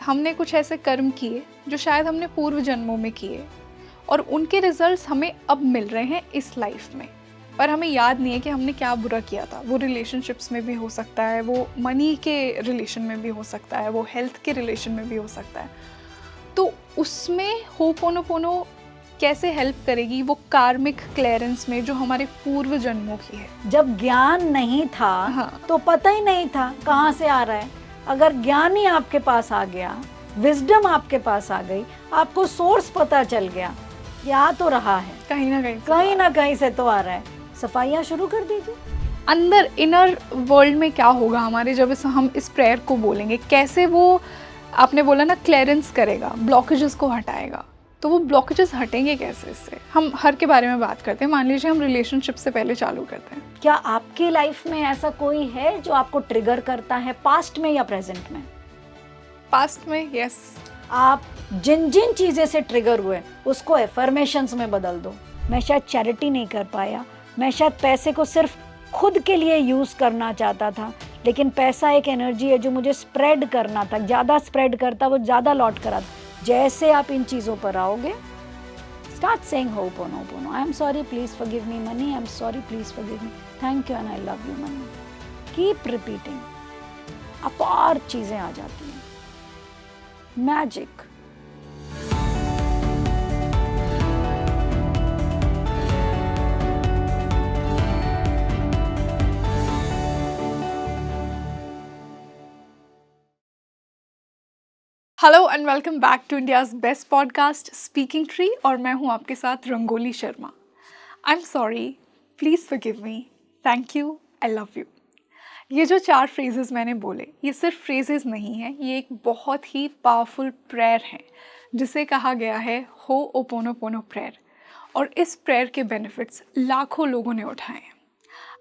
हमने कुछ ऐसे कर्म किए जो शायद हमने पूर्व जन्मों में किए और उनके रिजल्ट्स हमें अब मिल रहे हैं इस लाइफ में, पर हमें याद नहीं है कि हमने क्या बुरा किया था। वो रिलेशनशिप्स में भी हो सकता है, वो मनी के रिलेशन में भी हो सकता है, वो हेल्थ के रिलेशन में भी हो सकता है। तो उसमें होपोनोपोनो कैसे हेल्प करेगी वो कार्मिक क्लियरेंस में जो हमारे पूर्व जन्मों की है। जब ज्ञान नहीं था हाँ। तो पता ही नहीं था कहाँ से आ रहा है। अगर ज्ञान ही आपके पास आ गया, विजडम आपके पास आ गई, आपको सोर्स पता चल गया, या तो रहा है कहीं ना कहीं से तो आ रहा है, सफाइयाँ शुरू कर दीजिए। अंदर इनर वर्ल्ड में क्या होगा हमारे जब हम इस प्रेयर को बोलेंगे, कैसे वो आपने बोला ना क्लियरेंस करेगा, ब्लॉकेजेस को हटाएगा। तो वो ब्लॉकेजेस हटेंगे कैसे इससे? हम हर के बारे में बात करते हैं। मान लीजिए हम रिलेशनशिप से पहले चालू करते हैं। क्या आपकी लाइफ में ऐसा कोई है जो आपको ट्रिगर करता है, पास्ट में या प्रेजेंट में? पास्ट में, यस। आप जिन जिन चीज़ें से ट्रिगर हुए उसको एफर्मेशंस में बदल दो। मैं शायद चैरिटी नहीं कर पाया, मैं शायद पैसे को सिर्फ खुद के लिए यूज़ करना चाहता था, लेकिन पैसा एक एनर्जी है जो मुझे स्प्रेड करना था, ज़्यादा स्प्रेड करता वो ज़्यादा लौट कर आता। जैसे आप इन चीज़ों पर आओगे, start saying hooponopono, I am sorry please forgive me money, I am sorry please forgive me, thank you and I love you money. Keep repeating, अपार चीज़ें आ जाती हैं। Magic. Hello and welcome back to India's best podcast speaking tree, और मैं हूँ आपके साथ Rangoli Sharma. I am sorry, please forgive me, thank you, I love you. ये जो 4 फ्रेजेस मैंने बोले, ये सिर्फ फ्रेजेस नहीं हैं, ये एक बहुत ही पावरफुल प्रेयर है जिसे कहा गया है होपोनोपोनो प्रेयर। और इस प्रेयर के बेनिफिट्स लाखों लोगों ने उठाए हैं।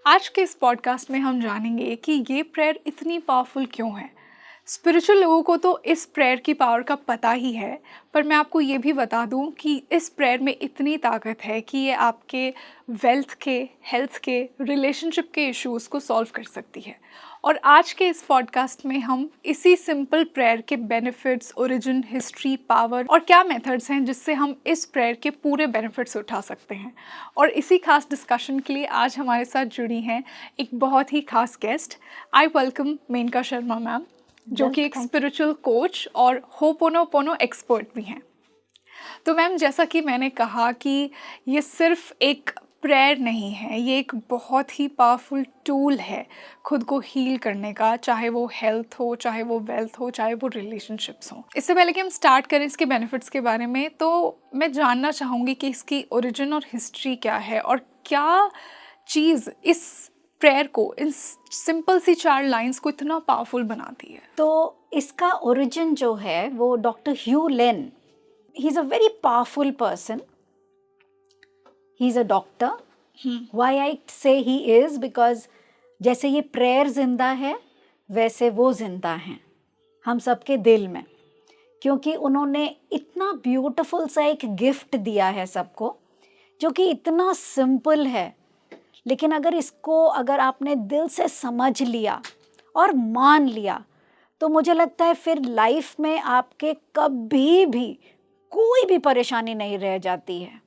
आज के इस पॉडकास्ट में हम जानेंगे कि ये प्रेयर इतनी पावरफुल क्यों है। स्पिरिचुअल लोगों को तो इस प्रेयर की पावर का पता ही है, पर मैं आपको ये भी बता दूं कि इस प्रेयर में इतनी ताकत है कि ये आपके वेल्थ के, हेल्थ के, रिलेशनशिप के इश्यूज़ को सॉल्व कर सकती है। और आज के इस पॉडकास्ट में हम इसी सिंपल प्रेयर के बेनिफिट्स, ओरिजिन, हिस्ट्री, पावर और क्या मेथड्स हैं जिससे हम इस प्रेयर के पूरे बेनिफिट्स उठा सकते हैं। और इसी खास डिस्कशन के लिए आज हमारे साथ जुड़ी हैं एक बहुत ही खास guest. I welcome Menka Sharma ma'am, जो कि एक स्पिरिचुअल कोच और होपोनोपोनो एक्सपर्ट भी हैं। तो मैम, जैसा कि मैंने कहा कि ये सिर्फ एक प्रेयर नहीं है, ये एक बहुत ही पावरफुल टूल है खुद को हील करने का, चाहे वो हेल्थ हो, चाहे वो वेल्थ हो, चाहे वो रिलेशनशिप्स हो। इससे पहले कि हम स्टार्ट करें इसके बेनिफिट्स के बारे में, तो मैं जानना चाहूँगी कि इसकी ओरिजिन और हिस्ट्री क्या है और क्या चीज़ इस प्रेयर को, इन सिंपल सी 4 लाइंस को इतना पावरफुल बनाती है। तो इसका ओरिजिन जो है वो doctor Hew Len, he is a very powerful person, he is a doctor. Why I say he is, because जैसे ये प्रेयर जिंदा है वैसे वो जिंदा हैं हम सबके दिल में, क्योंकि उन्होंने इतना ब्यूटीफुल सा एक गिफ्ट दिया है सबको जो कि इतना सिंपल है, लेकिन अगर आपने दिल से समझ लिया और मान लिया तो मुझे लगता है फिर लाइफ में आपके कभी भी कोई भी परेशानी नहीं रह जाती है।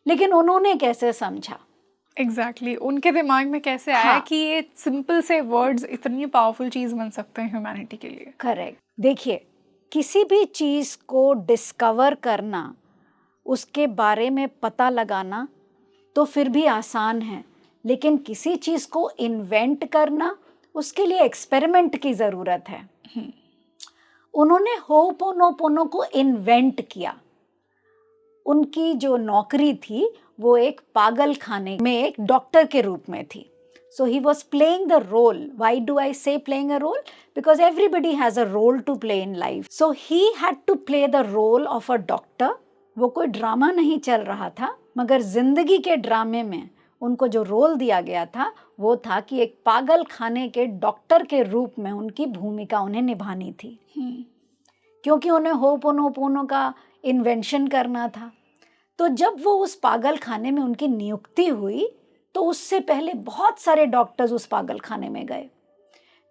लेकिन उन्होंने कैसे समझा? एग्जैक्टली, उनके दिमाग में कैसे आया कि ये सिंपल से वर्ड्स इतनी पावरफुल चीज़ बन सकते हैं ह्यूमैनिटी के लिए। करेक्ट। देखिए, किसी भी चीज़ को डिस्कवर करना, उसके बारे में पता लगाना तो फिर भी आसान है, लेकिन किसी चीज़ को इन्वेंट करना, उसके लिए एक्सपेरिमेंट की ज़रूरत है। उन्होंने होपोनोपोनो को इन्वेंट किया। उनकी जो नौकरी थी वो एक पागल खाने में एक डॉक्टर के रूप में थी। So he was playing the role. Why do I say playing a role? Because everybody has a role to play in life. So he had to play the role of a doctor. वो कोई drama नहीं चल रहा था, मगर जिंदगी के ड्रामे में उनको जो रोल दिया गया था वो था कि एक पागल खाने के डॉक्टर के रूप में उनकी भूमिका उन्हें निभानी थी। क्योंकि उन्हें होपोनोपोनो का इन्वेंशन करना था। तो जब वो उस पागल खाने में उनकी नियुक्ति हुई तो उससे पहले बहुत सारे डॉक्टर्स उस पागल खाने में गए।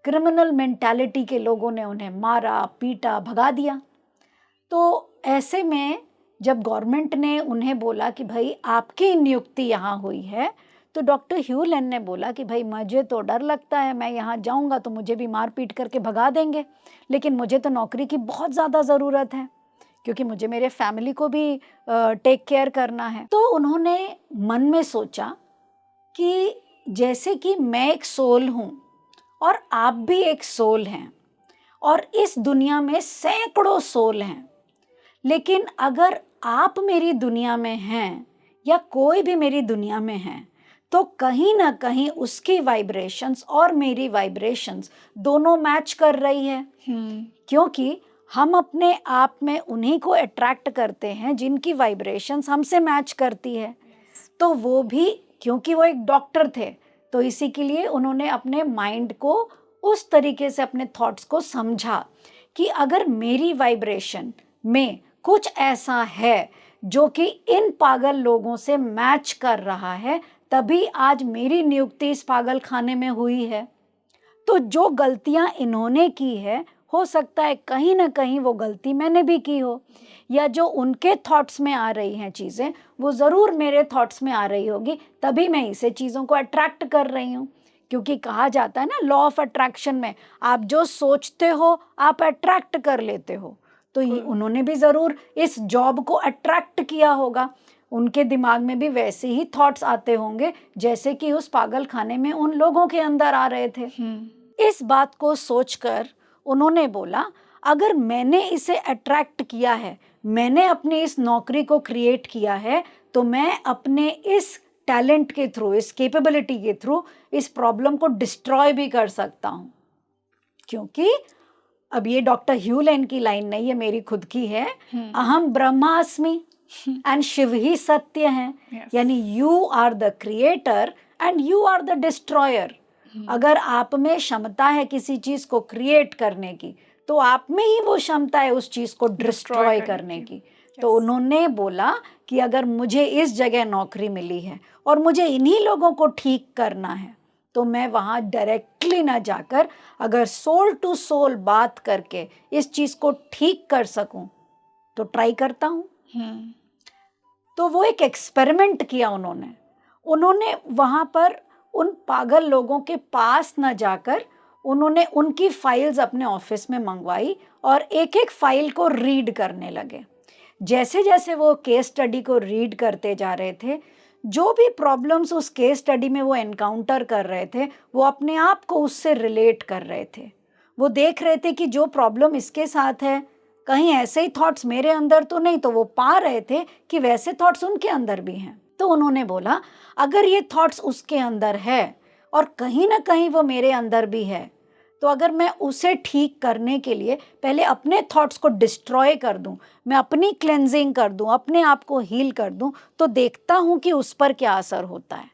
क्रिमिनल मेंटालिटी के लोगों ने उन्हें मारा, पीटा, भगा दिया। तो ऐसे में जब गवर्नमेंट ने उन्हें बोला कि भाई आपकी नियुक्ति यहाँ हुई है, तो डॉक्टर ह्यू लेन ने बोला कि भाई मुझे तो डर लगता है, मैं यहाँ जाऊँगा तो मुझे भी मार पीट करके भगा देंगे, लेकिन मुझे तो नौकरी की बहुत ज़्यादा ज़रूरत है क्योंकि मुझे मेरे फैमिली को भी टेक केयर करना है। तो उन्होंने मन में सोचा कि जैसे कि मैं एक सोल हूँ और आप भी एक सोल हैं और इस दुनिया में सैकड़ों सोल हैं, लेकिन अगर आप मेरी दुनिया में हैं या कोई भी मेरी दुनिया में है तो कहीं ना कहीं उसकी वाइब्रेशंस और मेरी वाइब्रेशंस दोनों मैच कर रही है। क्योंकि हम अपने आप में उन्हीं को अट्रैक्ट करते हैं जिनकी वाइब्रेशंस हमसे मैच करती है। तो वो भी, क्योंकि वो एक डॉक्टर थे, तो इसी के लिए उन्होंने अपने माइंड को उस तरीके से, अपने थॉट्स को समझा कि अगर मेरी वाइब्रेशन में कुछ ऐसा है जो कि इन पागल लोगों से मैच कर रहा है, तभी आज मेरी नियुक्ति इस पागल खाने में हुई है। तो जो गलतियां इन्होंने की है, हो सकता है कहीं ना कहीं वो गलती मैंने भी की हो, या जो उनके थॉट्स में आ रही हैं चीज़ें वो ज़रूर मेरे थॉट्स में आ रही होगी, तभी मैं इसे चीज़ों को अट्रैक्ट कर रही हूँ। क्योंकि कहा जाता है ना, लॉ ऑफ अट्रैक्शन में, आप जो सोचते हो आप अट्रैक्ट कर लेते हो। तो उन्होंने भी ज़रूर इस जॉब को अट्रैक्ट किया होगा, उनके दिमाग में भी वैसे ही थॉट्स आते होंगे जैसे कि उस पागल खाने में उन लोगों के अंदर आ रहे थे। इस बात को सोचकर उन्होंने बोला, अगर मैंने इसे अट्रैक्ट किया है, मैंने अपनी इस नौकरी को क्रिएट किया है, तो मैं अपने इस टैलेंट के थ्रू, इस कैपेबिलिटी के थ्रू इस प्रॉब्लम को डिस्ट्रॉय भी कर सकता हूँ। क्योंकि अब ये डॉक्टर ह्यू लेन की लाइन नहीं है, मेरी खुद की है, अहम ब्रह्मास्मि एंड शिव ही सत्य है। यानी you are the creator and you are the destroyer. अगर आप में क्षमता है किसी चीज को क्रिएट करने की, तो आप में ही वो क्षमता है उस चीज को डिस्ट्रॉय करने की। तो उन्होंने बोला कि अगर मुझे इस जगह नौकरी मिली है और मुझे इन्हीं लोगों को ठीक करना है, तो मैं वहाँ डायरेक्टली ना जाकर अगर सोल टू सोल बात करके इस चीज़ को ठीक कर सकूं तो ट्राई करता हूँ। तो वो एक एक्सपेरिमेंट किया उन्होंने वहाँ पर उन पागल लोगों के पास न जाकर उन्होंने उनकी फाइल्स अपने ऑफिस में मंगवाई और एक एक फाइल को रीड करने लगे। जैसे जैसे वो केस स्टडी को रीड करते जा रहे थे, जो भी प्रॉब्लम्स उस केस स्टडी में वो एनकाउंटर कर रहे थे, वो अपने आप को उससे रिलेट कर रहे थे। वो देख रहे थे कि जो प्रॉब्लम इसके साथ है, कहीं ऐसे ही थॉट्स मेरे अंदर तो नहीं, तो वो पा रहे थे कि वैसे थॉट्स उनके अंदर भी हैं। तो उन्होंने बोला, अगर ये थॉट्स उसके अंदर है और कहीं ना कहीं वो मेरे अंदर भी है, तो अगर मैं उसे ठीक करने के लिए पहले अपने थॉट्स को डिस्ट्रॉय कर दूं, मैं अपनी क्लेंजिंग कर दूं, अपने आप को हील कर दूं, तो देखता हूं कि उस पर क्या असर होता है।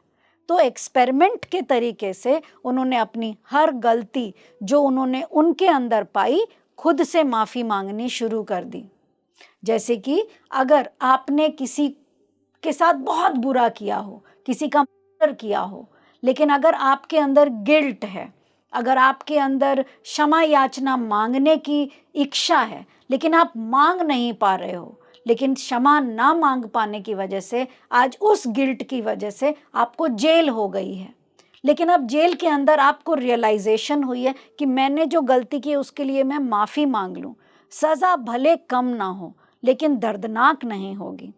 तो एक्सपेरिमेंट के तरीके से उन्होंने अपनी हर गलती जो उन्होंने उनके अंदर पाई, खुद से माफ़ी मांगनी शुरू कर दी। जैसे कि अगर आपने किसी के साथ बहुत बुरा किया हो, किसी का मर्डर किया हो, लेकिन अगर आपके अंदर गिल्ट है, अगर आपके अंदर क्षमा याचना मांगने की इच्छा है, लेकिन आप मांग नहीं पा रहे हो, लेकिन क्षमा ना मांग पाने की वजह से आज उस गिल्ट की वजह से आपको जेल हो गई है, लेकिन अब जेल के अंदर आपको रियलाइजेशन हुई है कि मैंने जो गलती की उसके लिए मैं माफ़ी मांग लूँ, सज़ा भले कम ना हो लेकिन दर्दनाक नहीं होगी।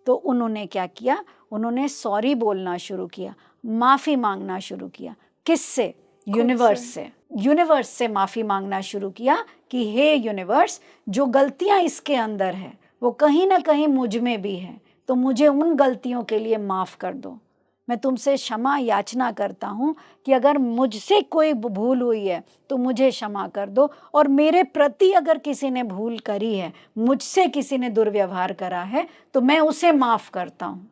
तो उन्होंने क्या किया, उन्होंने सॉरी बोलना शुरू किया, माफ़ी मांगना शुरू किया। किससे? यूनिवर्स से माफ़ी मांगना शुरू किया कि हे यूनिवर्स, जो गलतियां इसके अंदर है वो कहीं ना कहीं मुझ में भी है, तो मुझे उन गलतियों के लिए माफ़ कर दो। मैं तुमसे क्षमा याचना करता हूँ कि अगर मुझसे कोई भूल हुई है तो मुझे क्षमा कर दो, और मेरे प्रति अगर किसी ने भूल करी है, मुझसे किसी ने दुर्व्यवहार करा है, तो मैं उसे माफ़ करता हूँ।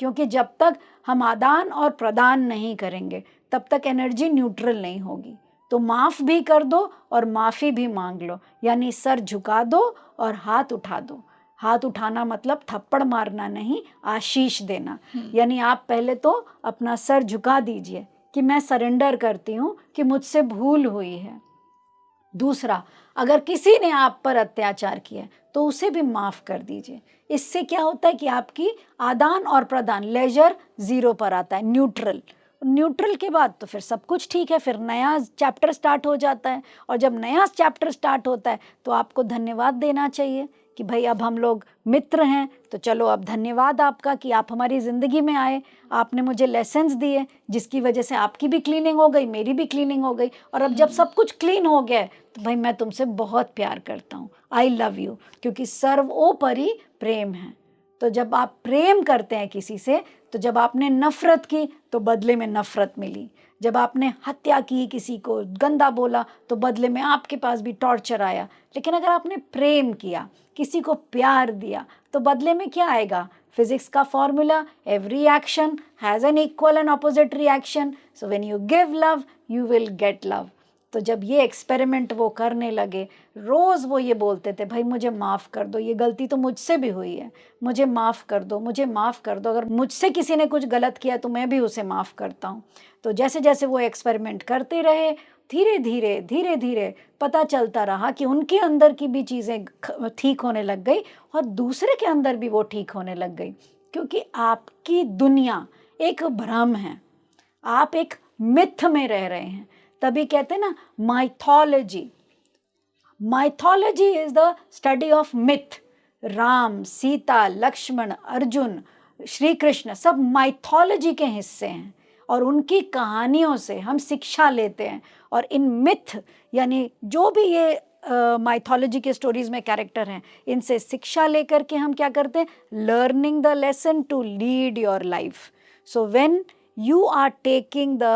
क्योंकि जब तक हम आदान और प्रदान नहीं करेंगे तब तक एनर्जी न्यूट्रल नहीं होगी। तो माफ़ भी कर दो और माफ़ी भी मांग लो, यानी सर झुका दो और हाथ उठा दो। हाथ उठाना मतलब थप्पड़ मारना नहीं, आशीष देना। यानी आप पहले तो अपना सर झुका दीजिए कि मैं सरेंडर करती हूँ कि मुझसे भूल हुई है। दूसरा, अगर किसी ने आप पर अत्याचार किया है तो उसे भी माफ कर दीजिए। इससे क्या होता है कि आपकी आदान और प्रदान लेजर जीरो पर आता है, न्यूट्रल। न्यूट्रल के बाद तो फिर सब कुछ ठीक है, फिर नया चैप्टर स्टार्ट हो जाता है। और जब नया चैप्टर स्टार्ट होता है तो आपको धन्यवाद देना चाहिए कि भाई अब हम लोग मित्र हैं, तो चलो अब धन्यवाद आपका कि आप हमारी ज़िंदगी में आए, आपने मुझे लेसन्स दिए जिसकी वजह से आपकी भी क्लीनिंग हो गई, मेरी भी क्लीनिंग हो गई। और अब जब सब कुछ क्लीन हो गया है तो भाई मैं तुमसे बहुत प्यार करता हूँ, आई लव यू, क्योंकि सर्वोपरि प्रेम है। तो जब आप प्रेम करते हैं किसी से, तो जब आपने नफरत की तो बदले में नफरत मिली, जब आपने हत्या की, किसी को गंदा बोला, तो बदले में आपके पास भी टॉर्चर आया। लेकिन अगर आपने प्रेम किया, किसी को प्यार दिया, तो बदले में क्या आएगा? फिजिक्स का formula, every action has an equal and opposite reaction, so when you give love you will get love. तो जब ये एक्सपेरिमेंट वो करने लगे, रोज़ वो ये बोलते थे, भाई मुझे माफ़ कर दो, ये गलती तो मुझसे भी हुई है, मुझे माफ़ कर दो, मुझे माफ़ कर दो, अगर मुझसे किसी ने कुछ गलत किया तो मैं भी उसे माफ़ करता हूँ। तो जैसे जैसे वो एक्सपेरिमेंट करते रहे, धीरे धीरे पता चलता रहा कि उनके अंदर की भी चीज़ें ठीक होने लग गई और दूसरे के अंदर भी वो ठीक होने लग गई। क्योंकि आपकी दुनिया एक भ्रम है, आप एक मिथ में रह रहे हैं। तभी कहते हैं ना, mythology, mythology is the study of myth. Ram, Sita, Lakshman, Arjun, Shri Krishna सब माइथोलॉजी के हिस्से हैं और उनकी कहानियों से हम शिक्षा लेते हैं। और इन मिथ यानी जो भी ये माइथोलॉजी के स्टोरीज में कैरेक्टर हैं, इनसे शिक्षा लेकर के हम क्या करते हैं? Learning the lesson to lead your life. So when you are taking the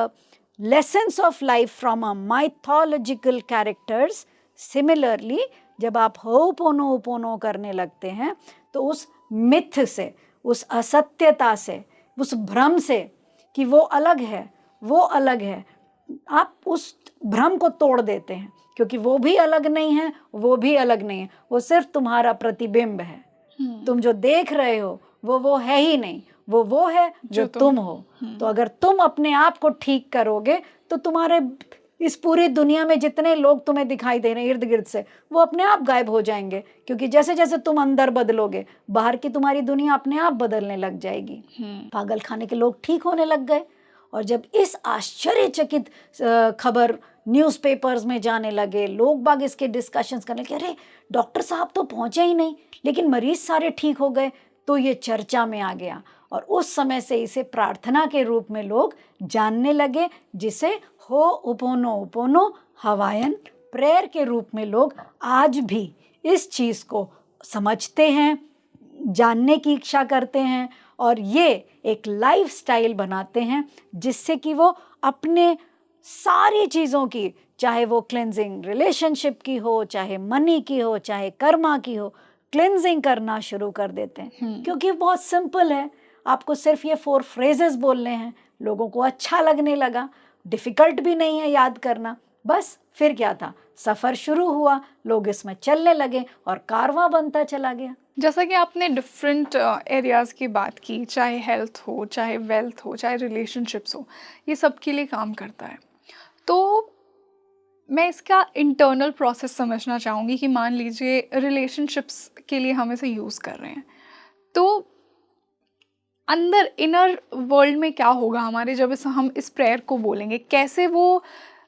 lessons of life from a mythological characters, similarly जब आप होपोनोपोनो करने लगते हैं तो उस मिथ से, उस असत्यता से, उस भ्रम से कि वो अलग है, वो अलग है, आप उस भ्रम को तोड़ देते हैं। क्योंकि वो भी अलग नहीं है, वो भी अलग नहीं है, वो सिर्फ तुम्हारा प्रतिबिंब है। तुम जो देख रहे हो वो है ही नहीं, वो है जो तुम हो। तो अगर तुम अपने आप को ठीक करोगे तो तुम्हारे इस पूरी दुनिया में जितने लोग तुम्हें दिखाई दे रहे हैं इर्द गिर्द से, वो अपने आप गायब हो जाएंगे। क्योंकि जैसे जैसे तुम अंदर बदलोगे, बाहर की तुम्हारी दुनिया अपने आप बदलने लग जाएगी। पागल खाने के लोग ठीक होने लग गए। और जब इस आश्चर्यचकित खबर न्यूज़पेपर्स में जाने लगे, लोग बाग इसके डिस्कशंस करने लगे, अरे डॉक्टर साहब तो पहुंचे ही नहीं लेकिन मरीज सारे ठीक हो गए, तो ये चर्चा में आ गया। और उस समय से इसे प्रार्थना के रूप में लोग जानने लगे, जिसे होपोनोपोनो हवायन प्रेयर के रूप में लोग आज भी इस चीज़ को समझते हैं, जानने की इच्छा करते हैं और ये एक लाइफस्टाइल बनाते हैं, जिससे कि वो अपने सारी चीज़ों की, चाहे वो क्लेंजिंग रिलेशनशिप की हो, चाहे मनी की हो, चाहे कर्मा की हो, क्लेंजिंग करना शुरू कर देते हैं। क्योंकि बहुत सिंपल है, आपको सिर्फ ये 4 फ्रेजेस बोलने हैं, लोगों को अच्छा लगने लगा, डिफ़िकल्ट भी नहीं है याद करना। बस फिर क्या था, सफ़र शुरू हुआ, लोग इसमें चलने लगे और कारवां बनता चला गया। जैसा कि आपने डिफरेंट एरियाज़ की बात की, चाहे हेल्थ हो, चाहे वेल्थ हो, चाहे रिलेशनशिप्स हो, ये सब के लिए काम करता है। तो मैं इसका इंटरनल प्रोसेस समझना चाहूँगी कि मान लीजिए रिलेशनशिप्स के लिए हम इसे यूज़ कर रहे हैं, तो अंदर इनर वर्ल्ड में क्या होगा हमारे जब हम इस प्रेयर को बोलेंगे? कैसे वो,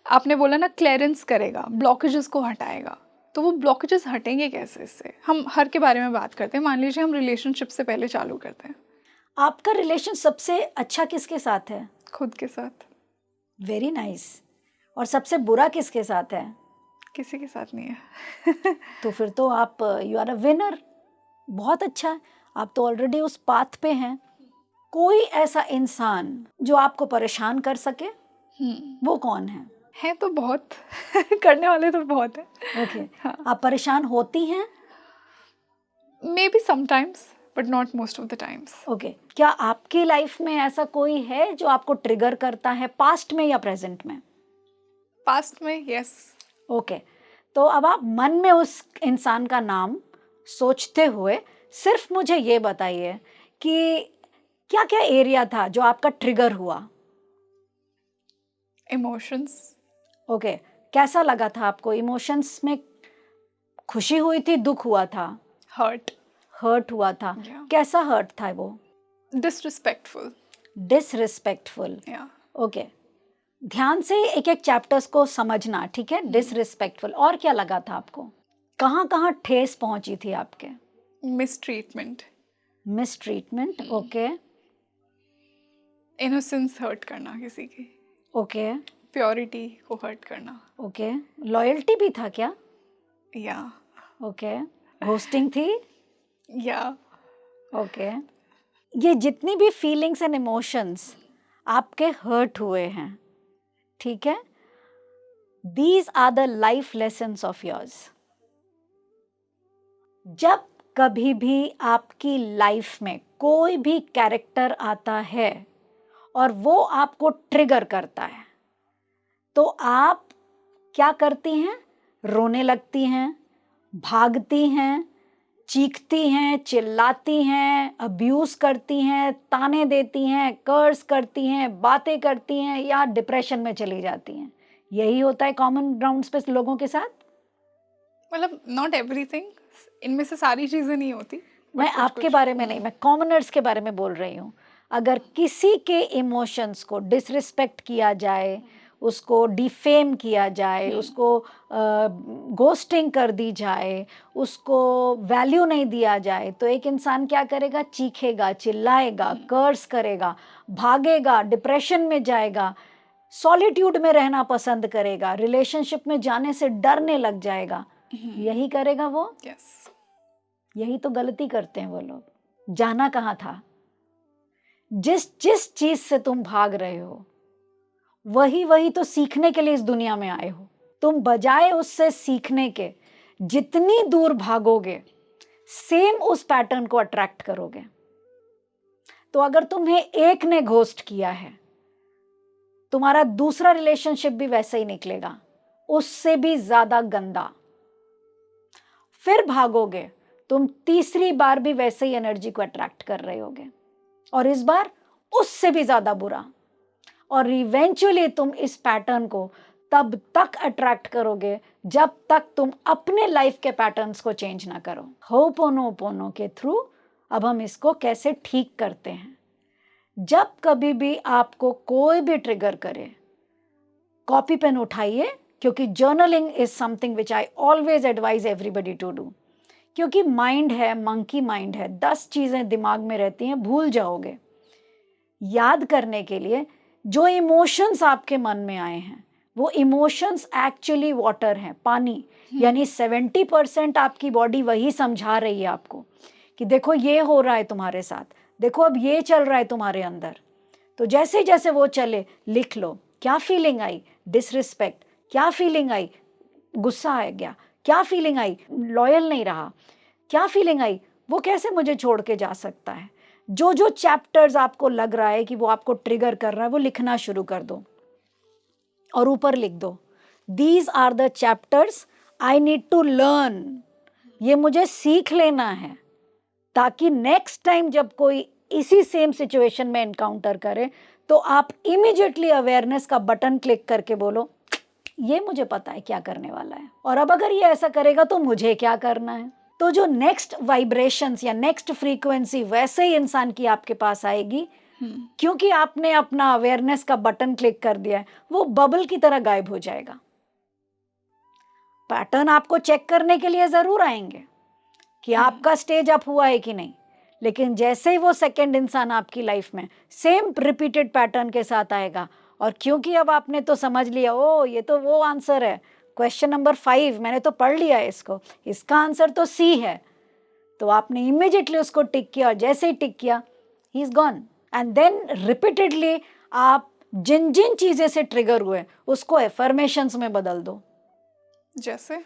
आपने बोला ना, क्लियरेंस करेगा, ब्लॉकेजेस को हटाएगा। तो वो ब्लॉकेजेस हटेंगे कैसे इससे? हम हर के बारे में बात करते हैं, मान लीजिए हम रिलेशनशिप से पहले चालू करते हैं। आपका रिलेशन सबसे अच्छा किसके साथ है? खुद के साथ। Very nice. और सबसे बुरा किसके साथ है? किसी के साथ नहीं है। तो फिर तो आप यू आर अ विनर। बहुत अच्छा है, आप तो ऑलरेडी उस पाथ पे हैं। कोई ऐसा इंसान जो आपको परेशान कर सके, वो कौन है तो बहुत करने वाले तो बहुत है। ओके आप परेशान होती हैं? May be sometimes but not most of the times. Okay क्या आपकी लाइफ में ऐसा कोई है जो आपको ट्रिगर करता है, पास्ट में या प्रेजेंट में? पास्ट में, यस। ओके तो अब आप मन में उस इंसान का नाम सोचते हुए सिर्फ मुझे ये बताइए कि क्या क्या एरिया था जो आपका ट्रिगर हुआ? इमोशंस। ओके, कैसा लगा था आपको? इमोशंस में खुशी हुई थी, दुख हुआ था, हर्ट। हर्ट हुआ था? Yeah. कैसा हर्ट था वो? डिसरिस्पेक्टफुल। डिसरिस्पेक्टफुल। या। ओके, ध्यान से एक एक चैप्टर्स को समझना, ठीक है? डिसरिस्पेक्टफुल। और क्या लगा था आपको? कहाँ कहाँ ठेस पहुंची थी आपके? Mistreatment. Mistreatment. Okay innocence hurt करना किसी की। ओके प्योरिटी को हर्ट करना। ओके। लॉयल्टी भी था क्या? या। ओके। घोस्टिंग थी? या। ओके। ये जितनी भी फीलिंग्स एंड इमोशंस आपके हर्ट हुए हैं, ठीक है, these are the life lessons of yours. जब कभी भी आपकी लाइफ में कोई भी कैरेक्टर आता है और वो आपको ट्रिगर करता है, तो आप क्या करती हैं? रोने लगती हैं, भागती हैं, चीखती हैं, चिल्लाती हैं, अब्यूज करती हैं, ताने देती हैं, कर्स करती हैं, बातें करती हैं, या डिप्रेशन में चली जाती हैं। यही होता है कॉमन ग्राउंड्स पे लोगों के साथ। मतलब नॉट एवरीथिंग, इनमें से सारी चीजें नहीं होती। मैं आपके बारे में नहीं, मैं कॉमनर्स के बारे में बोल रही हूँ। अगर किसी के इमोशंस को डिसरिस्पेक्ट किया जाए, उसको डिफेम किया जाए, उसको गोस्टिंग कर दी जाए, उसको वैल्यू नहीं दिया जाए, तो एक इंसान क्या करेगा? चीखेगा, चिल्लाएगा, कर्स करेगा, भागेगा, डिप्रेशन में जाएगा, सॉलिट्यूड में रहना पसंद करेगा, रिलेशनशिप में जाने से डरने लग जाएगा। यही करेगा वो। यस। यही तो गलती करते हैं वो लोग। जाना कहाँ था? जिस जिस चीज से तुम भाग रहे हो, वही वही तो सीखने के लिए इस दुनिया में आए हो। तुम बजाय उससे सीखने के जितनी दूर भागोगे, सेम उस पैटर्न को अट्रैक्ट करोगे। तो अगर तुम्हें एक ने घोस्ट किया है, तुम्हारा दूसरा रिलेशनशिप भी वैसे ही निकलेगा, उससे भी ज्यादा गंदा। फिर भागोगे, तुम तीसरी बार भी वैसे ही एनर्जी को अट्रैक्ट कर रहे होगे, और इस बार उससे भी ज्यादा बुरा। और इवेंचुअली तुम इस पैटर्न को तब तक अट्रैक्ट करोगे जब तक तुम अपने लाइफ के पैटर्न्स को चेंज ना करो। होपोनोपोनो के थ्रू अब हम इसको कैसे ठीक करते हैं। जब कभी भी आपको कोई भी ट्रिगर करे, कॉपी पेन उठाइए, क्योंकि journaling is something which I always advise everybody to do. क्योंकि माइंड है, मंकी माइंड है, 10 चीजें दिमाग में रहती हैं, भूल जाओगे। याद करने के लिए जो इमोशंस आपके मन में आए हैं, वो इमोशंस एक्चुअली वाटर हैं, पानी। यानी 70% आपकी बॉडी वही समझा रही है आपको कि देखो ये हो रहा है तुम्हारे साथ, देखो अब ये चल रहा है तुम्हारे अंदर। तो जैसे जैसे वो चले, लिख लो। क्या फीलिंग आई? डिसरिस्पेक्ट। क्या फीलिंग आई? गुस्सा आ गया। क्या फीलिंग आई? लॉयल नहीं रहा। क्या फीलिंग आई? वो कैसे मुझे छोड़ के जा सकता है? जो जो चैप्टर्स आपको लग रहा है कि वो आपको ट्रिगर कर रहा है, वो लिखना शुरू कर दो और ऊपर लिख दो, these are the chapters I need to learn. ये मुझे सीख लेना है, ताकि नेक्स्ट टाइम जब कोई इसी सेम सिचुएशन में एनकाउंटर करे, तो आप इमीडिएटली अवेयरनेस का बटन क्लिक करके बोलो, ये मुझे पता है क्या करने वाला है, और अब अगर ये ऐसा करेगा तो मुझे क्या करना है। तो जो नेक्स्ट वाइब्रेशंस या नेक्स्ट फ्रीक्वेंसी वैसे ही इंसान की आपके पास आएगी, क्योंकि आपने अपना अवेयरनेस का बटन क्लिक कर दिया है। वो बबल की तरह गायब हो जाएगा। पैटर्न आपको चेक करने के लिए जरूर आएंगे कि आपका स्टेज अप हुआ है कि नहीं, लेकिन जैसे ही वो सेकंड इंसान आपकी लाइफ में सेम रिपीटेड पैटर्न के साथ आएगा, और क्योंकि अब आपने तो समझ लिया, ओ ये तो वो आंसर है, क्वेश्चन नंबर 5 मैंने तो पढ़ लिया है इसको, इसका आंसर तो सी है, तो आपने इमीडिएटली उसको टिक किया, और जैसे ही टिक किया, he is gone. And then repeatedly आप जिन जिन चीजें से ट्रिगर हुए उसको एफर्मेशंस में बदल दो। जैसे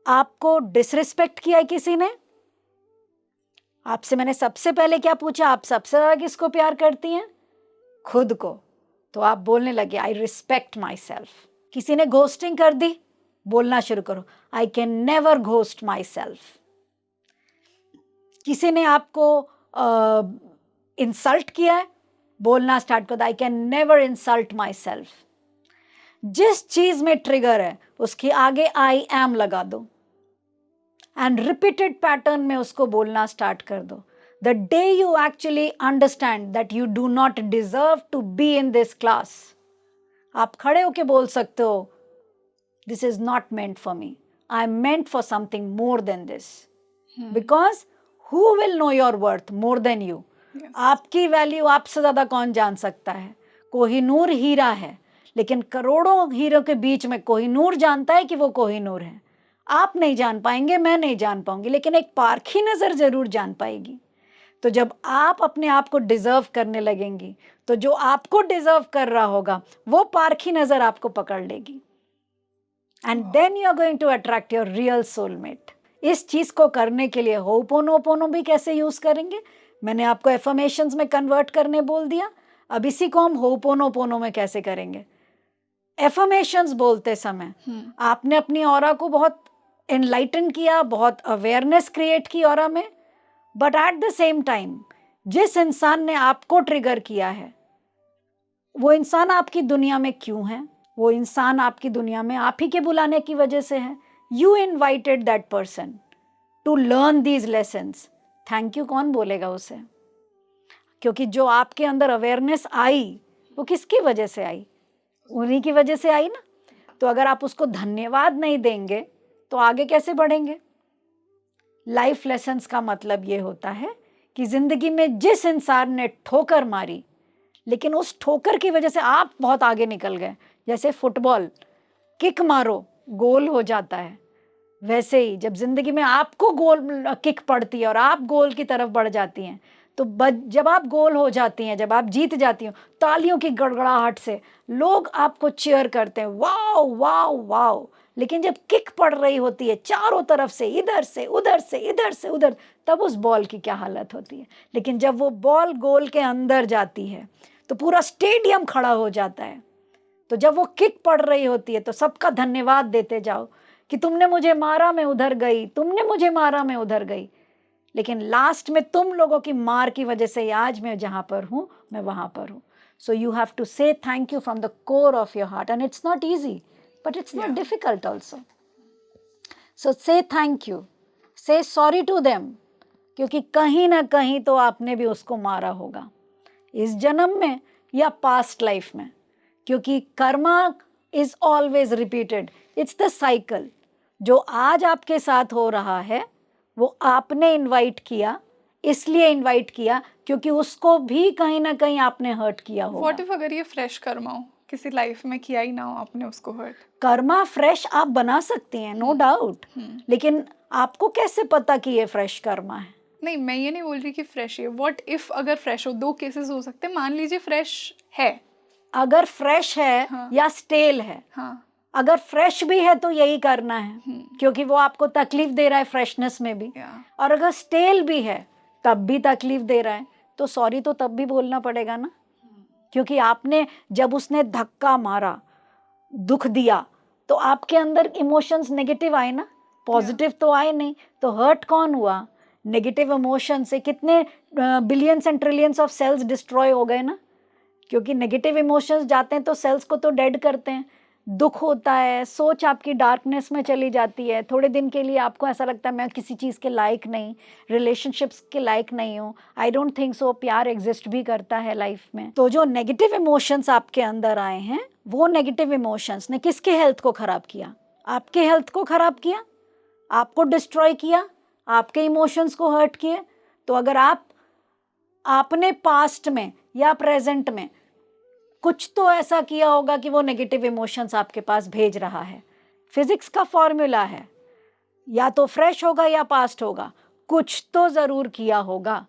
आपको डिसरिस्पेक्ट किया है किसी ने, आपसे मैंने सबसे पहले क्या पूछा? आप सबसे ज्यादा किसको प्यार करती हैं? खुद को। तो आप बोलने लगे, आई रिस्पेक्ट माई सेल्फ। किसी ने घोस्टिंग कर दी, बोलना शुरू करो, I can never ghost my self. किसी ने आपको इंसल्ट किया है, बोलना स्टार्ट कर दो, I can never insult my self. जिस चीज में ट्रिगर है उसके आगे आई एम लगा दो एंड रिपीटेड पैटर्न में उसको बोलना स्टार्ट कर दो. The day you actually understand that you do not deserve to be in this class, आप खड़े होके बोल सकते हो this is not meant for me, I am meant for something more than this. Because who will know your worth more than you? आपकी value आपसे ज्यादा कौन जान सकता है? कोहिनूर हीरा है, लेकिन करोड़ों हीरो के बीच में कोहिनूर जानता है कि वो कोहिनूर है. आप नहीं जान पाएंगे, मैं नहीं जान पाऊंगी, लेकिन एक पारखी नजर जरूर जान पाएगी. तो जब आप अपने आप को डिजर्व करने लगेंगी तो जो आपको डिजर्व कर रहा होगा वो पारखी नजर आपको पकड़ लेगी. And then you are going to attract your real soulmate. इस चीज को करने के लिए होपोनोपोनो भी कैसे यूज करेंगे, मैंने आपको एफर्मेशंस में कन्वर्ट करने बोल दिया. अब इसी को हम होपोनोपोनो में कैसे करेंगे. एफर्मेशंस बोलते समय आपने अपनी ऑरा को बहुत एनलाइटन किया, बहुत अवेयरनेस क्रिएट की ऑरा में, but at the same time जिस इंसान ने आपको ट्रिगर किया है वो इंसान आपकी दुनिया में क्यों है? वो इंसान आपकी दुनिया में आप ही के बुलाने की वजह से है. You invited that person to learn these lessons. Thank you कौन बोलेगा उसे? क्योंकि जो आपके अंदर अवेयरनेस आई वो किसकी वजह से आई? उन्हीं की वजह से आई ना. तो अगर आप उसको धन्यवाद नहीं देंगे तो आगे कैसे बढ़ेंगे? लाइफ लेसन्स का मतलब ये होता है कि जिंदगी में जिस इंसान ने ठोकर मारी लेकिन उस ठोकर की वजह से आप बहुत आगे निकल गए, जैसे फुटबॉल किक मारो गोल हो जाता है, वैसे ही जब जिंदगी में आपको गोल किक पड़ती है और आप गोल की तरफ बढ़ जाती हैं तो जब आप गोल हो जाती हैं, जब आप जीत जाती हो, तालियों की गड़गड़ाहट से लोग आपको चीयर करते हैं, वाओ वाओ वाओ. लेकिन जब किक पड़ रही होती है चारों तरफ से, इधर से उधर से इधर से उधर, तब उस बॉल की क्या हालत होती है. लेकिन जब वो बॉल गोल के अंदर जाती है तो पूरा स्टेडियम खड़ा हो जाता है. तो जब वो किक पड़ रही होती है तो सबका धन्यवाद देते जाओ कि तुमने मुझे मारा, मैं उधर गई, तुमने मुझे मारा, मैं उधर गई. लेकिन लास्ट में तुम लोगों की मार की वजह से आज मैं जहां पर हूं मैं वहां पर हूं. सो यू हैव टू से thank you from the core of your heart. And it's not easy but it's not difficult also. So say thank you, say sorry to them, क्योंकि कहीं ना कहीं तो आपने भी उसको मारा होगा इस जन्म में या पास्ट लाइफ में. क्योंकि Karma is always repeated, it's the cycle. जो आज आपके साथ हो रहा है वो आपने इनवाइट किया, इसलिए इनवाइट किया क्योंकि उसको भी कहीं ना कहीं आपने हर्ट किया होगा. व्हाट इफ अगर ये फ्रेश कर्मा हो, किसी लाइफ में किया ही ना हो आपने उसको हर्ट? कर्मा फ्रेश आप बना सकती हैं, नो डाउट. लेकिन आपको कैसे पता कि ये फ्रेश कर्मा है? नहीं, मैं ये नहीं बोल रही कि फ्रेश है. व्हाट इफ अगर फ्रेश हो, दो केसेस हो सकते हैं. मान लीजिए फ्रेश है, अगर फ्रेश है या स्टेल है. अगर फ्रेश भी है तो यही करना है क्योंकि वो आपको तकलीफ दे रहा है फ्रेशनेस में भी. और अगर स्टेल भी है तब भी तकलीफ दे रहा है तो सॉरी तो तब भी बोलना पड़ेगा ना. क्योंकि आपने जब उसने धक्का मारा, दुख दिया, तो आपके अंदर इमोशंस नेगेटिव आए ना, पॉजिटिव तो आए नहीं. तो हर्ट कौन हुआ? नेगेटिव इमोशन से कितने billions and trillions of cells destroy हो गए ना. क्योंकि नेगेटिव इमोशंस जाते हैं तो सेल्स को तो डेड करते हैं. दुख होता है, सोच आपकी डार्कनेस में चली जाती है. थोड़े दिन के लिए आपको ऐसा लगता है मैं किसी चीज़ के लायक नहीं, रिलेशनशिप्स के लायक नहीं हूँ, आई डोंट थिंक सो. प्यार एग्जिस्ट भी करता है लाइफ में. तो जो नेगेटिव इमोशंस आपके अंदर आए हैं वो नेगेटिव इमोशंस ने किसके हेल्थ को खराब किया? आपके हेल्थ को खराब किया, आपको डिस्ट्रॉय किया, आपके इमोशंस को हर्ट किए. तो अगर आपने पास्ट में या प्रेजेंट में कुछ तो ऐसा किया होगा कि वो नेगेटिव इमोशंस आपके पास भेज रहा है. फिजिक्स का फॉर्मूला है, या तो फ्रेश होगा या पास्ट होगा, कुछ तो जरूर किया होगा.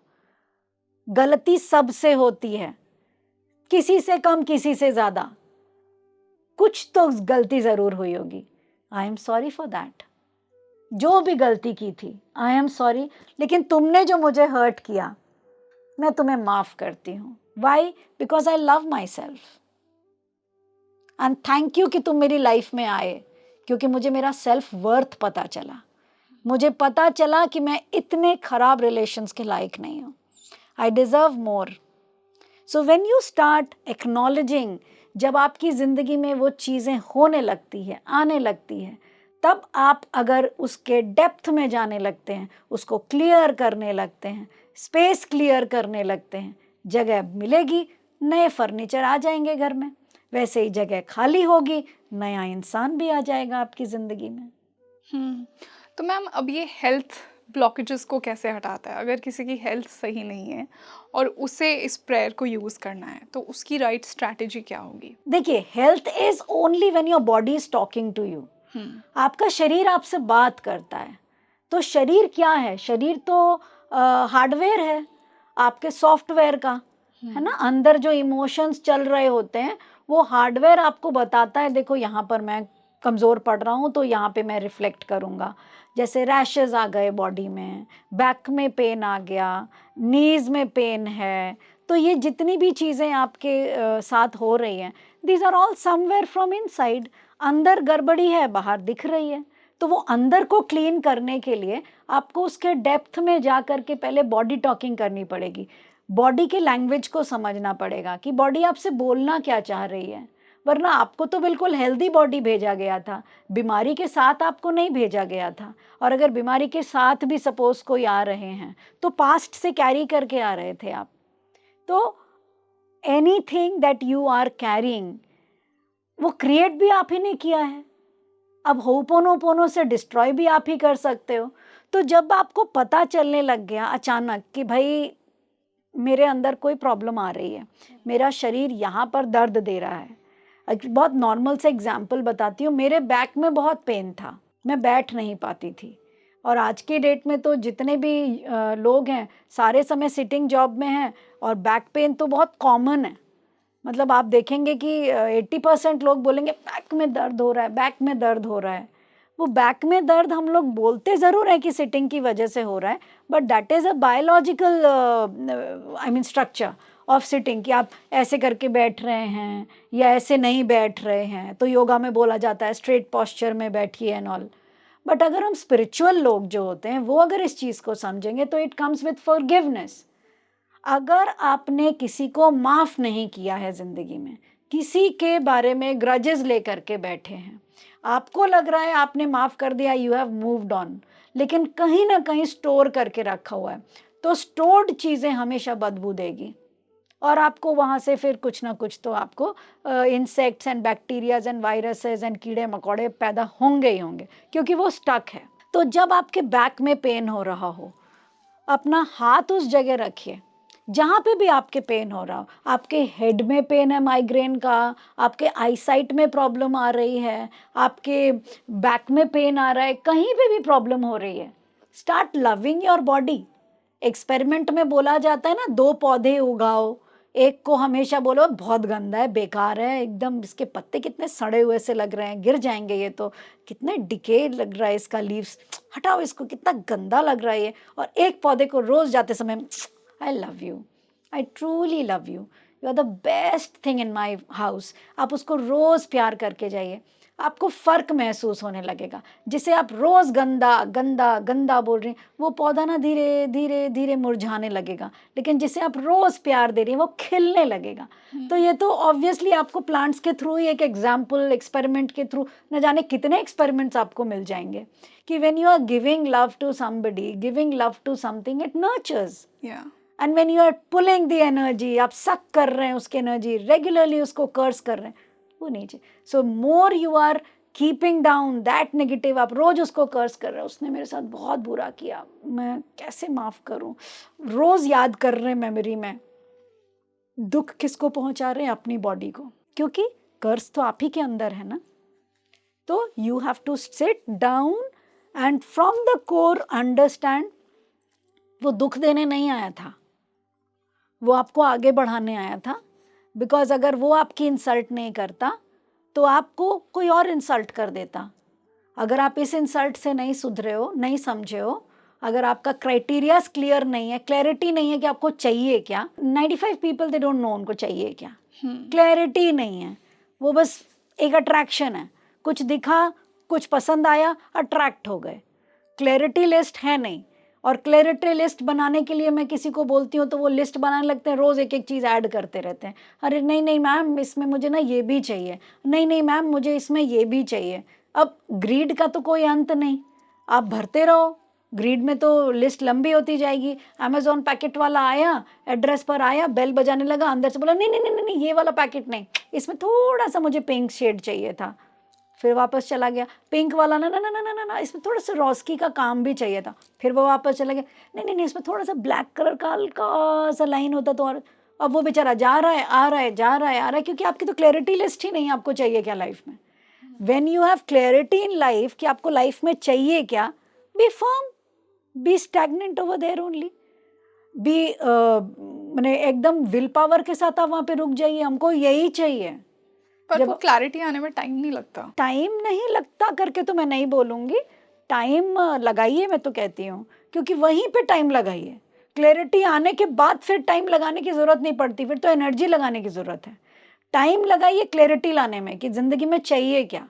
गलती सबसे होती है, किसी से कम किसी से ज्यादा, कुछ तो गलती जरूर हुई होगी. आई एम सॉरी फॉर दैट. जो भी गलती की थी आई एम सॉरी. लेकिन तुमने जो मुझे हर्ट किया मैं तुम्हें माफ करती हूँ. Why? Because I love myself. And thank you कि तुम मेरी लाइफ में आए क्योंकि मुझे मेरा सेल्फ वर्थ पता चला. मुझे पता चला कि मैं इतने खराब रिलेशंस के लायक नहीं हूँ. I deserve more. So when you start acknowledging जब आपकी ज़िंदगी में वो चीज़ें होने लगती है, आने लगती है, तब आप अगर उसके डेप्थ में जाने लगते हैं, उसको क्लियर करने लगते हैं, स्पेस क्लियर करने लगते हैं, जगह मिलेगी, नए फर्नीचर आ जाएंगे घर में, वैसे ही जगह खाली होगी, नया इंसान भी आ जाएगा आपकी ज़िंदगी में। तो मैम अब ये हेल्थ ब्लॉकेजेस को कैसे हटाता है? अगर किसी की हेल्थ सही नहीं है और उसे इस प्रेयर को यूज़ करना है तो उसकी राइट स्ट्रैटेजी क्या होगी? देखिए, health is only when your body is talking to you. आपका शरीर आपसे बात करता है। तो शरीर क्या है? शरीर तो हार्डवेयर है आपके सॉफ्टवेयर का, है ना? अंदर जो इमोशंस चल रहे होते हैं वो हार्डवेयर आपको बताता है, देखो यहाँ पर मैं कमज़ोर पड़ रहा हूँ तो यहाँ पे मैं रिफ्लेक्ट करूँगा। जैसे रैशेस आ गए बॉडी में, बैक में पेन आ गया, नीज में पेन है, तो ये जितनी भी चीज़ें आपके साथ हो रही हैं, these are all somewhere from inside. अंदर गड़बड़ी है, बाहर दिख रही है। तो वो अंदर को क्लीन करने के लिए आपको उसके डेप्थ में जा कर के पहले बॉडी टॉकिंग करनी पड़ेगी। बॉडी के लैंग्वेज को समझना पड़ेगा कि बॉडी आपसे बोलना क्या चाह रही है। वरना आपको तो बिल्कुल हेल्दी बॉडी भेजा गया था, बीमारी के साथ आपको नहीं भेजा गया था। और अगर बीमारी के साथ भी सपोज कोई आ रहे हैं तो पास्ट से कैरी करके आ रहे थे आप। तो anything that you are carrying वो क्रिएट भी आप ही ने किया है। अब होपोनोपोनो से डिस्ट्रॉय भी आप ही कर सकते हो। तो जब आपको पता चलने लग गया अचानक कि भाई मेरे अंदर कोई प्रॉब्लम आ रही है, मेरा शरीर यहाँ पर दर्द दे रहा है। एक बहुत नॉर्मल से एग्जाम्पल बताती हूँ, मेरे बैक में बहुत पेन था, मैं बैठ नहीं पाती थी। और आज की डेट में तो जितने भी लोग हैं सारे समय सिटिंग जॉब में हैं और बैक पेन तो बहुत कॉमन है। मतलब आप देखेंगे कि 80% लोग बोलेंगे बैक में दर्द हो रहा है, बैक में दर्द हो रहा है। वो बैक में दर्द हम लोग बोलते ज़रूर है कि सिटिंग की वजह से हो रहा है, but that is a biological I mean structure of sitting, कि आप ऐसे करके बैठ रहे हैं या ऐसे नहीं बैठ रहे हैं। तो योगा में बोला जाता है स्ट्रेट पॉस्चर में बैठिए एंड ऑल। बट अगर हम स्पिरिचुअल लोग जो होते हैं वो अगर इस चीज़ को समझेंगे तो इट कम्स विथ फॉरगिवनेस। अगर आपने किसी को माफ़ नहीं किया है ज़िंदगी में, किसी के बारे में ग्रजेस लेकर के बैठे हैं, आपको लग रहा है आपने माफ़ कर दिया, यू हैव मूव्ड ऑन, लेकिन कहीं ना कहीं स्टोर करके रखा हुआ है, तो स्टोर्ड चीज़ें हमेशा बदबू देगी और आपको वहाँ से फिर कुछ ना कुछ तो आपको insects and bacterias and viruses and कीड़े मकोड़े पैदा होंगे ही होंगे, क्योंकि वो स्टक है। तो जब आपके बैक में पेन हो रहा हो, अपना हाथ उस जगह रखिए जहाँ पे भी आपके पेन हो रहा हो। आपके हेड में पेन है माइग्रेन का, आपके आईसाइट में प्रॉब्लम आ रही है, आपके बैक में पेन आ रहा है, कहीं पे भी प्रॉब्लम हो रही है, start loving your body. Experiment में बोला जाता है ना, 2 पौधे उगाओ, एक को हमेशा बोलो बहुत गंदा है, बेकार है, एकदम इसके पत्ते कितने सड़े हुए से लग रहे हैं, गिर जाएंगे ये तो, कितने डिके लग रहा है इसका लीव्स, हटाओ इसको, कितना गंदा लग रहा है ये। और एक पौधे को रोज जाते समय I love you, I truly love you, you are the best thing in my house. आप उसको रोज़ प्यार करके जाइए, आपको फ़र्क महसूस होने लगेगा। जिसे आप रोज़ गंदा गंदा गंदा बोल रही हैं, वो पौधा ना धीरे धीरे धीरे मुरझाने लगेगा, लेकिन जिसे आप रोज़ प्यार दे रही हैं वो खिलने लगेगा। तो ये तो ऑब्वियसली आपको प्लांट्स के थ्रू ही एक एग्जाम्पल, एक्सपेरिमेंट के थ्रू न जाने कितने एक्सपेरिमेंट्स आपको मिल जाएंगे कि when you are giving love to somebody, giving love to something, it nurtures. And when you are pulling the energy, आप सक कर रहे हैं उसकी एनर्जी, रेगुलरली उसको कर्स कर रहे हैं, वो नीचे। So more you are keeping down that negative, आप रोज उसको कर्स कर रहे हैं, उसने मेरे साथ बहुत बुरा किया, मैं कैसे माफ़ करूं, रोज याद कर रहे हैं मेमोरी में। दुख किसको पहुंचा रहे हैं? अपनी बॉडी को, क्योंकि कर्स तो आप ही के अंदर है ना। तो you have to sit down and from the core understand, वो दुख देने नहीं आया था, वो आपको आगे बढ़ाने आया था। बिकॉज अगर वो आपकी इंसल्ट नहीं करता तो आपको कोई और इंसल्ट कर देता। अगर आप इस इंसल्ट से नहीं सुधरे हो, नहीं समझे हो, अगर आपका क्राइटेरियाज क्लियर नहीं है, क्लैरिटी नहीं है कि आपको चाहिए क्या, 95 पीपल दे डोंट नो उनको चाहिए क्या, क्लैरिटी नहीं है, वो बस एक अट्रैक्शन है, कुछ दिखा, कुछ पसंद आया, अट्रैक्ट हो गए, क्लैरिटी लिस्ट है नहीं। और क्लैरिटी लिस्ट बनाने के लिए मैं किसी को बोलती हूँ तो वो लिस्ट बनाने लगते हैं, रोज़ एक एक चीज़ ऐड करते रहते हैं। अरे नहीं नहीं मैम, इसमें मुझे ना ये भी चाहिए, नहीं नहीं मैम मुझे इसमें ये भी चाहिए। अब ग्रीड का तो कोई अंत नहीं, आप भरते रहो, ग्रीड में तो लिस्ट लंबी होती जाएगी। अमेजोन पैकेट वाला आया, एड्रेस पर आया, बेल बजाने लगा, अंदर से बोला नहीं नहीं नहीं नहीं ये वाला पैकेट नहीं, इसमें थोड़ा सा मुझे पिंक शेड चाहिए था। फिर वापस चला गया, पिंक वाला ना ना ना ना ना ना ना इसमें थोड़ा सा रोस्की का काम भी चाहिए था। फिर वो वापस चला गया, नहीं नहीं नहीं इसमें थोड़ा सा ब्लैक कलर का हल्का सा लाइन होता तो और। अब वो बेचारा जा रहा है आ रहा है जा रहा है आ रहा है, क्योंकि आपकी तो क्लैरिटी लिस्ट ही नहीं है आपको चाहिए क्या लाइफ में। When you have clarity in life कि आपको लाइफ में चाहिए क्या, be firm, be stagnant over there only, be मैंने एकदम विल पावर के साथ आप वहाँ पे रुक जाइए, हमको यही चाहिए। पर वो क्लैरिटी आने में टाइम नहीं लगता। टाइम नहीं लगता करके तो मैं नहीं बोलूँगी, टाइम लगाइए मैं तो कहती हूँ, क्योंकि वहीं पे टाइम लगाइए। क्लैरिटी आने के बाद फिर टाइम लगाने की ज़रूरत नहीं पड़ती, फिर तो एनर्जी लगाने की ज़रूरत है। टाइम लगाइए क्लैरिटी लाने में कि ज़िंदगी में चाहिए क्या।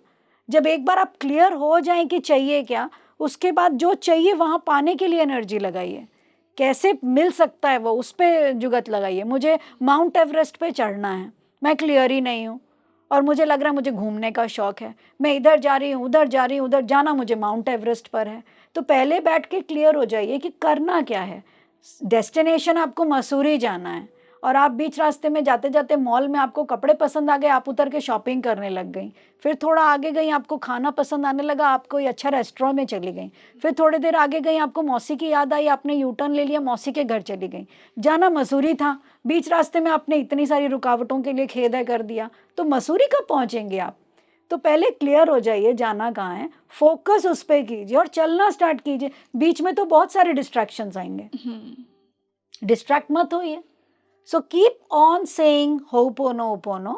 जब एक बार आप क्लियर हो जाएं कि चाहिए क्या, उसके बाद जो चाहिए वहाँ पाने के लिए एनर्जी लगाइए। कैसे मिल सकता है वो, उस पर जुगत लगाइए। मुझे माउंट एवरेस्ट पे चढ़ना है, मैं क्लियर ही नहीं हूँ और मुझे लग रहा है मुझे घूमने का शौक है, मैं इधर जा रही हूँ उधर जा रही हूँ, उधर जाना मुझे माउंट एवरेस्ट पर है। तो पहले बैठ के क्लियर हो जाइए कि करना क्या है। डेस्टिनेशन आपको मसूरी जाना है और आप बीच रास्ते में जाते जाते मॉल में आपको कपड़े पसंद आ गए, आप उतर के शॉपिंग करने लग गई। फिर थोड़ा आगे गई, आपको खाना पसंद आने लगा, आप कोई अच्छा रेस्टोरेंट में चली गई। फिर थोड़ी देर आगे गई, आपको मौसी की याद आई, आपने यू टर्न ले लिया, मौसी के घर चली गई। जाना मसूरी था, बीच रास्ते में आपने इतनी सारी रुकावटों के लिए खेद कर दिया, तो मसूरी कब पहुँचेंगे आप। तो पहले क्लियर हो जाइए जाना कहाँ है, फोकस उस पर कीजिए और चलना स्टार्ट कीजिए। बीच में तो बहुत सारे डिस्ट्रैक्शंस आएंगे, डिस्ट्रैक्ट मत होइए। So keep on saying Ho'oponopono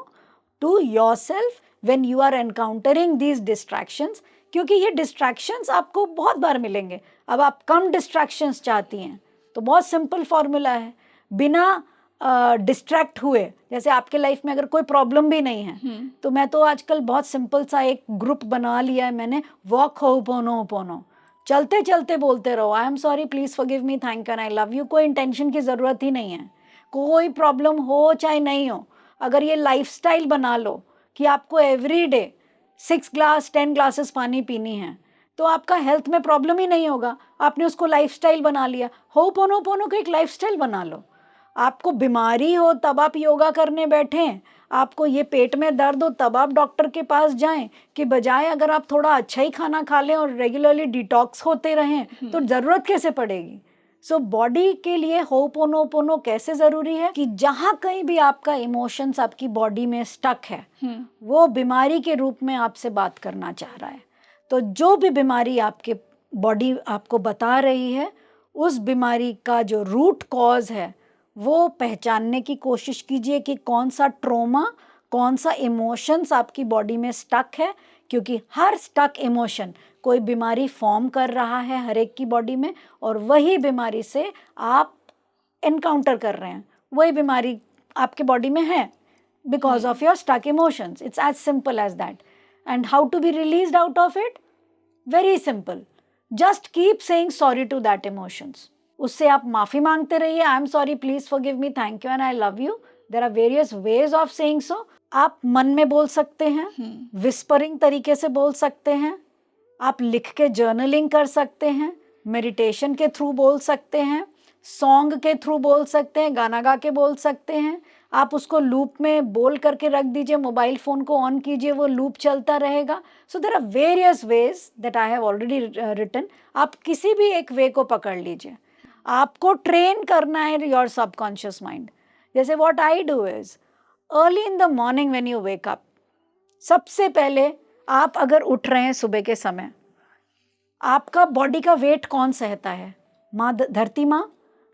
to yourself when you are encountering these distractions, क्योंकि ये distractions आपको बहुत बार मिलेंगे। अब आप कम distractions चाहती हैं तो बहुत सिंपल फॉर्मूला है, बिना डिस्ट्रैक्ट हुए, जैसे आपके लाइफ में अगर कोई प्रॉब्लम भी नहीं है तो मैं तो आजकल बहुत सिंपल सा एक ग्रुप बना लिया है मैंने, वॉक होपोनोपोनो। चलते चलते बोलते रहो, आई am sorry, please forgive me, thank you, I love you. कोई इंटेंशन की ज़रूरत ही नहीं है, कोई प्रॉब्लम हो चाहे नहीं हो। अगर ये लाइफस्टाइल बना लो कि आपको एवरी डे 6 ग्लास 10 ग्लासेस पानी पीनी है, तो आपका हेल्थ में प्रॉब्लम ही नहीं होगा। आपने उसको लाइफस्टाइल बना लिया। होपोनोपोनो को एक लाइफस्टाइल बना लो। आपको बीमारी हो तब आप योगा करने बैठें, आपको ये पेट में दर्द हो तब आप डॉक्टर के पास जाएं, कि बजाय अगर आप थोड़ा अच्छा ही खाना खा लें और रेगुलरली डिटॉक्स होते रहें तो ज़रूरत कैसे पड़ेगी। सो बॉडी के लिए होपोनोपोनो कैसे ज़रूरी है कि जहाँ कहीं भी आपका इमोशंस आपकी बॉडी में स्टक है, वो बीमारी के रूप में आपसे बात करना चाह रहा है। तो जो भी बीमारी आपके बॉडी आपको बता रही है, उस बीमारी का जो रूट कॉज है वो पहचानने की कोशिश कीजिए कि कौन सा ट्रॉमा, कौन सा इमोशंस आपकी बॉडी में स्टक है, क्योंकि हर स्टक इमोशन कोई बीमारी फॉर्म कर रहा है हर एक की बॉडी में, और वही बीमारी से आप एनकाउंटर कर रहे हैं, वही बीमारी आपके बॉडी में है because of your stuck emotions. It's as simple as that. And how to be released out of it? Very simple, just keep saying sorry to that emotions. उससे आप माफ़ी मांगते रहिए, I am sorry, please forgive me, thank you and I love you. There are various ways of saying so. आप मन में बोल सकते हैं, विस्परिंग तरीके से बोल सकते हैं, आप लिख के जर्नलिंग कर सकते हैं, मेडिटेशन के थ्रू बोल सकते हैं, सॉन्ग के थ्रू बोल सकते हैं, गाना गा के बोल सकते हैं। आप उसको लूप में बोल करके रख दीजिए, मोबाइल फ़ोन को ऑन कीजिए, वो लूप चलता रहेगा। So there are various ways that I have already written. आप किसी भी एक वे को पकड़ लीजिए। आपको ट्रेन करना है योर सबकॉन्शियस माइंड। जैसे what I do is, early in the morning when you wake up, सबसे पहले आप अगर उठ रहे हैं सुबह के समय, आपका बॉडी का वेट कौन सहता है? माँ धरती माँ।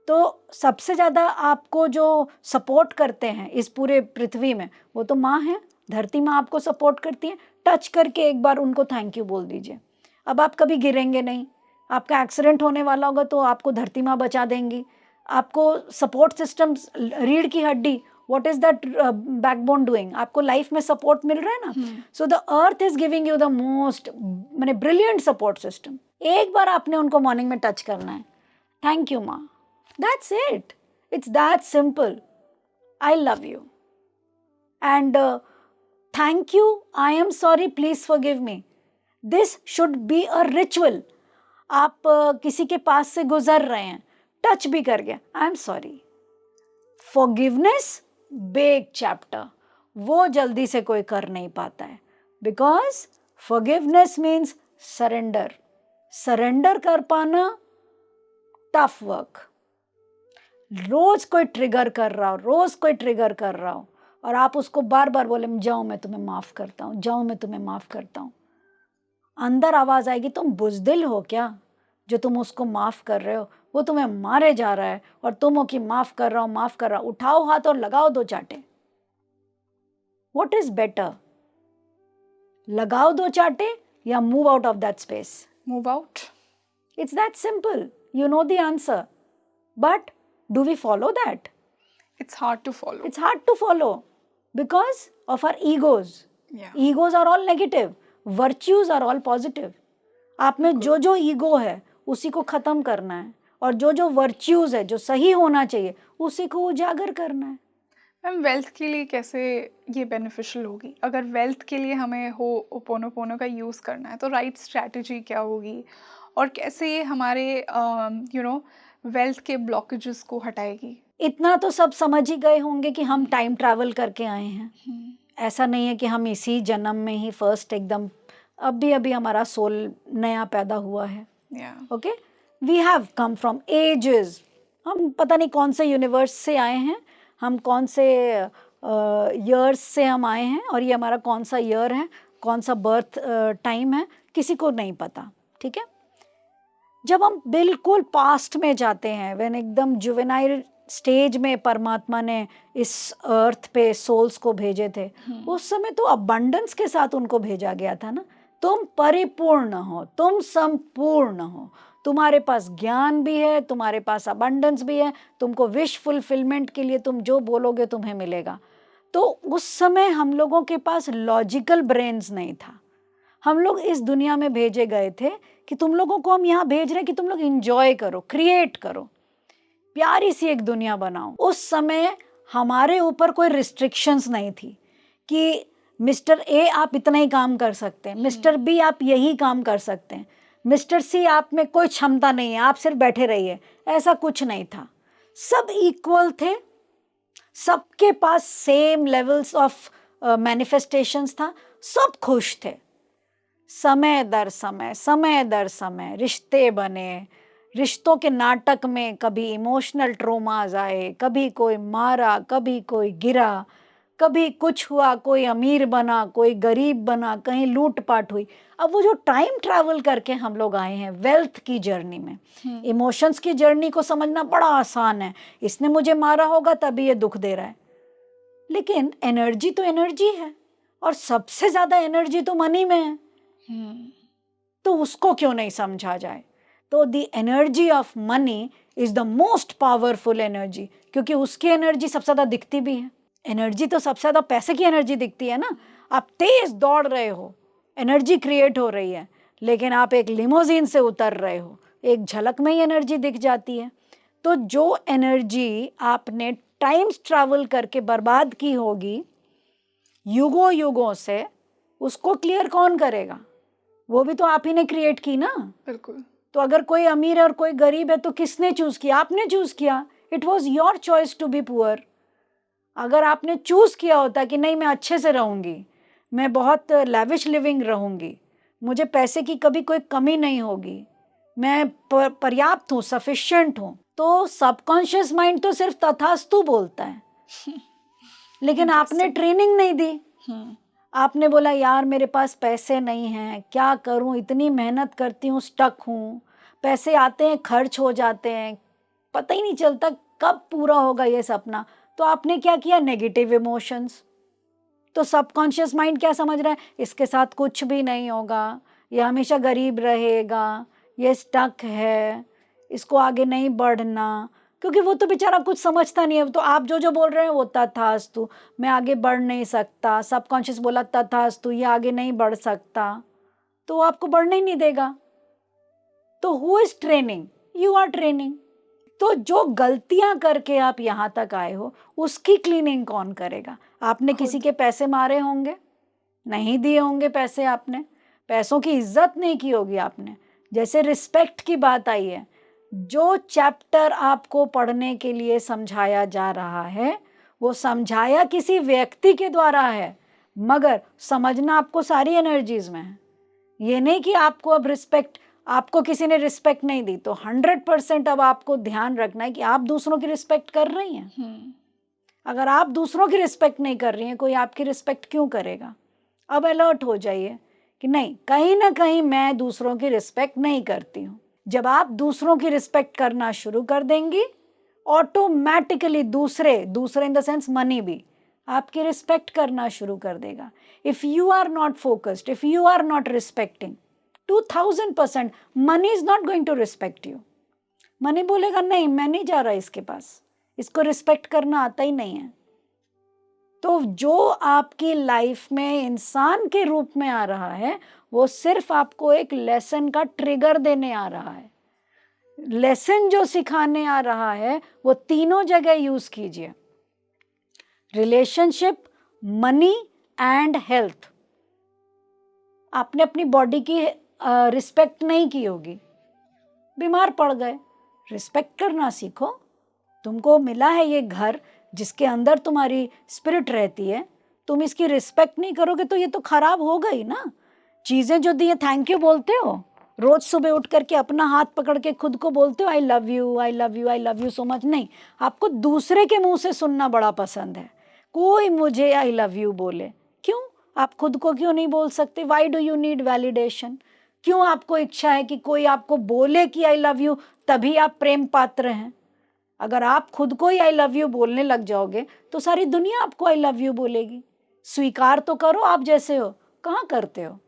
तो सबसे ज़्यादा आपको जो सपोर्ट करते हैं इस पूरे पृथ्वी में वो तो माँ है, धरती माँ आपको सपोर्ट करती है। टच करके एक बार उनको थैंक यू बोल दीजिए। अब आप कभी गिरेंगे नहीं, आपका एक्सीडेंट होने वाला होगा तो आपको धरती माँ बचा देंगी। आपको सपोर्ट सिस्टम, रीढ़ की हड्डी, what is that backbone doing, आपको लाइफ में सपोर्ट मिल रहा है ना। So the earth is giving you the most माने ब्रिलियंट सपोर्ट सिस्टम। एक बार आपने उनको मॉर्निंग में टच करना है, Thank you, Ma. That's it. It's that simple. I love you. And thank you, I am sorry, please forgive me. This should be a ritual. आप किसी के पास से गुजर रहे हैं, टच भी कर गया, आई am sorry. Forgiveness big chapter, वो जल्दी से कोई कर नहीं पाता है, because forgiveness means surrender. Surrender कर पाना टफ वर्क. रोज कोई ट्रिगर कर रहा हो और आप उसको बार बार बोले जाओ मैं तुम्हें माफ करता हूँ, जाओ मैं तुम्हें माफ करता हूँ, अंदर आवाज आएगी तुम बुजदिल हो क्या जो तुम उसको माफ कर रहे हो, वो तुम्हें मारे जा रहा है और तुम हो कि माफ कर रहा हूं. उठाओ हाथ और लगाओ 2 चाटे. व्हाट इज बेटर, लगाओ 2 चाटे या move out of that space? Move out. It's that simple. You know the answer. But do we follow that? It's hard to follow. It's hard to follow because of our egos. Yeah. Egos are all negative. Virtues are all positive. आप में जो जो ego है उसी को खत्म करना है और जो जो वर्च्यूज है जो सही होना चाहिए उसी को उजागर करना है. मैम वेल्थ के लिए कैसे ये बेनिफिशियल होगी? अगर वेल्थ के लिए हमें होपोनोपोनो का यूज़ करना है तो राइट स्ट्रैटेजी क्या होगी और कैसे ये हमारे वेल्थ के ब्लॉकेजेस को हटाएगी? इतना तो सब समझ ही गए होंगे कि हम टाइम ट्रैवल करके आए हैं. ऐसा नहीं है कि हम इसी जन्म में ही फर्स्ट एकदम अभी हमारा सोल नया पैदा हुआ है. Okay, we have come from ages. हम पता नहीं कौन से यूनिवर्स से आए हैं, हम कौन से ईयर्स से हम आए हैं और ये हमारा कौन सा ईयर है, कौन सा बर्थ टाइम है, किसी को नहीं पता. ठीक है, जब हम बिल्कुल पास्ट में जाते हैं, व्हेन एकदम जुवेनाइल स्टेज में परमात्मा ने इस अर्थ पे सोल्स को भेजे थे, उस समय तो अबंडेंस के साथ उनको भेजा गया था ना. तुम परिपूर्ण हो, तुम संपूर्ण हो, तुम्हारे पास ज्ञान भी है, तुम्हारे पास अबंडेंस भी है, तुमको विश फुलफिलमेंट के लिए तुम जो बोलोगे तुम्हें मिलेगा. तो उस समय हम लोगों के पास लॉजिकल ब्रेन्स नहीं था. हम लोग इस दुनिया में भेजे गए थे कि तुम लोगों को हम यहाँ भेज रहे हैं कि तुम लोग इंजॉय करो, क्रिएट करो, प्यारी सी एक दुनिया बनाओ. उस समय हमारे ऊपर कोई रिस्ट्रिक्शंस नहीं थी कि मिस्टर ए आप इतना ही काम कर सकते हैं, मिस्टर बी आप यही काम कर सकते हैं, मिस्टर सी आप में कोई क्षमता नहीं है, आप सिर्फ बैठे रहिए. ऐसा कुछ नहीं था. सब इक्वल थे, सबके पास सेम लेवल्स ऑफ मैनिफेस्टेशंस था, सब खुश थे. समय दर समय रिश्ते बने. रिश्तों के नाटक में कभी इमोशनल ट्रोमाज आए, कभी कोई मारा, कभी कोई गिरा, कभी कुछ हुआ, कोई अमीर बना, कोई गरीब बना, कहीं लूटपाट हुई. अब वो जो टाइम ट्रैवल करके हम लोग आए हैं वेल्थ की जर्नी में, इमोशंस की जर्नी को समझना बड़ा आसान है. इसने मुझे मारा होगा तभी ये दुख दे रहा है, लेकिन एनर्जी तो एनर्जी है और सबसे ज्यादा एनर्जी तो मनी में है. तो उसको क्यों नहीं समझा जाए? तो the energy of money is the most powerful energy, क्योंकि उसकी एनर्जी सबसे ज्यादा दिखती भी है. एनर्जी तो सबसे ज्यादा पैसे की एनर्जी दिखती है ना. आप तेज दौड़ रहे हो, एनर्जी क्रिएट हो रही है, लेकिन आप एक लिमोजीन से उतर रहे हो, एक झलक में ही एनर्जी दिख जाती है. तो जो एनर्जी आपने टाइम्स ट्रैवल करके बर्बाद की होगी युगों युगों से, उसको क्लियर कौन करेगा? वो भी तो आप ही ने क्रिएट की ना. बिल्कुल. तो अगर कोई अमीर है और कोई गरीब है तो किसने चूज किया? आपने चूज किया. It was your choice to be poor. अगर आपने चूज किया होता कि नहीं मैं अच्छे से रहूंगी, मैं बहुत लैविश लिविंग रहूंगी, मुझे पैसे की कभी कोई कमी नहीं होगी, मैं पर्याप्त हूँ, सफिशिएंट हूँ, तो सबकॉन्शियस माइंड तो सिर्फ तथास्तु बोलता है. लेकिन आपने ट्रेनिंग नहीं दी. आपने बोला यार मेरे पास पैसे नहीं हैं, क्या करूं, इतनी मेहनत करती हूँ, स्टक हूँ, पैसे आते हैं खर्च हो जाते हैं, पता ही नहीं चलता कब पूरा होगा ये सपना. तो आपने क्या किया? Negative emotions. तो सबकॉन्शियस माइंड क्या समझ रहा है? इसके साथ कुछ भी नहीं होगा, ये हमेशा गरीब रहेगा, ये स्टक है, इसको आगे नहीं बढ़ना, क्योंकि वो तो बेचारा कुछ समझता नहीं है. तो आप जो जो बोल रहे हैं वो तथास्तु, मैं आगे बढ़ नहीं सकता. सबकॉन्शियस बोला तथास्तु, ये आगे नहीं बढ़ सकता, तो वो आपको बढ़ने ही नहीं देगा. तो who is training? You are training. तो जो गलतियां करके आप यहाँ तक आए हो उसकी क्लीनिंग कौन करेगा? आपने किसी खुद। के पैसे मारे होंगे, नहीं दिए होंगे पैसे, आपने पैसों की इज्जत नहीं की होगी आपने। जैसे रिस्पेक्ट की बात आई है, जो चैप्टर आपको पढ़ने के लिए समझाया जा रहा है वो समझाया किसी व्यक्ति के द्वारा है, मगर समझना आपको सारी एनर्जीज में है। ये नहीं कि आपको अब रिस्पेक्ट, आपको किसी ने रिस्पेक्ट नहीं दी तो 100% अब आपको ध्यान रखना है कि आप दूसरों की रिस्पेक्ट कर रही हैं। अगर आप दूसरों की रिस्पेक्ट नहीं कर रही हैं, कोई आपकी रिस्पेक्ट क्यों करेगा? अब अलर्ट हो जाइए कि नहीं, कहीं ना कहीं मैं दूसरों की रिस्पेक्ट नहीं करती हूँ। जब आप दूसरों की रिस्पेक्ट करना शुरू कर देंगी, ऑटोमेटिकली दूसरे इन द सेंस मनी भी आपकी रिस्पेक्ट करना शुरू कर देगा। If you are not focused, if you are not respecting, 2000% money is not going to respect you. Money बोलेगा नहीं, मैं नहीं जा रहा इसके पास, इसको रिस्पेक्ट करना आता ही नहीं है। तो जो आपकी लाइफ में इंसान के रूप में आ रहा है वो सिर्फ आपको एक लेसन का ट्रिगर देने आ रहा है। लेसन जो सिखाने आ रहा है वो तीनों जगह यूज कीजिए, रिलेशनशिप, मनी एंड हेल्थ। आपने अपनी बॉडी की रिस्पेक्ट नहीं की होगी, बीमार पड़ गए, रिस्पेक्ट करना सीखो। तुमको मिला है ये घर जिसके अंदर तुम्हारी स्पिरिट रहती है, तुम इसकी रिस्पेक्ट नहीं करोगे तो ये तो खराब हो गई ना। चीजें जो दी है थैंक यू बोलते हो, रोज सुबह उठ करके अपना हाथ पकड़ के खुद को बोलते हो आई love you, I love you, I love you so much. नहीं, आपको दूसरे के मुंह से सुनना बड़ा पसंद है, कोई मुझे आई लव यू बोले। क्यों? आप खुद को क्यों नहीं बोल सकते? Why do you need validation? क्यों आपको इच्छा है कि कोई आपको बोले कि आई लव यू तभी आप प्रेम पात्र हैं? अगर आप खुद को ही आई लव यू बोलने लग जाओगे तो सारी दुनिया आपको आई लव यू बोलेगी। स्वीकार तो करो आप जैसे हो, कहाँ करते हो?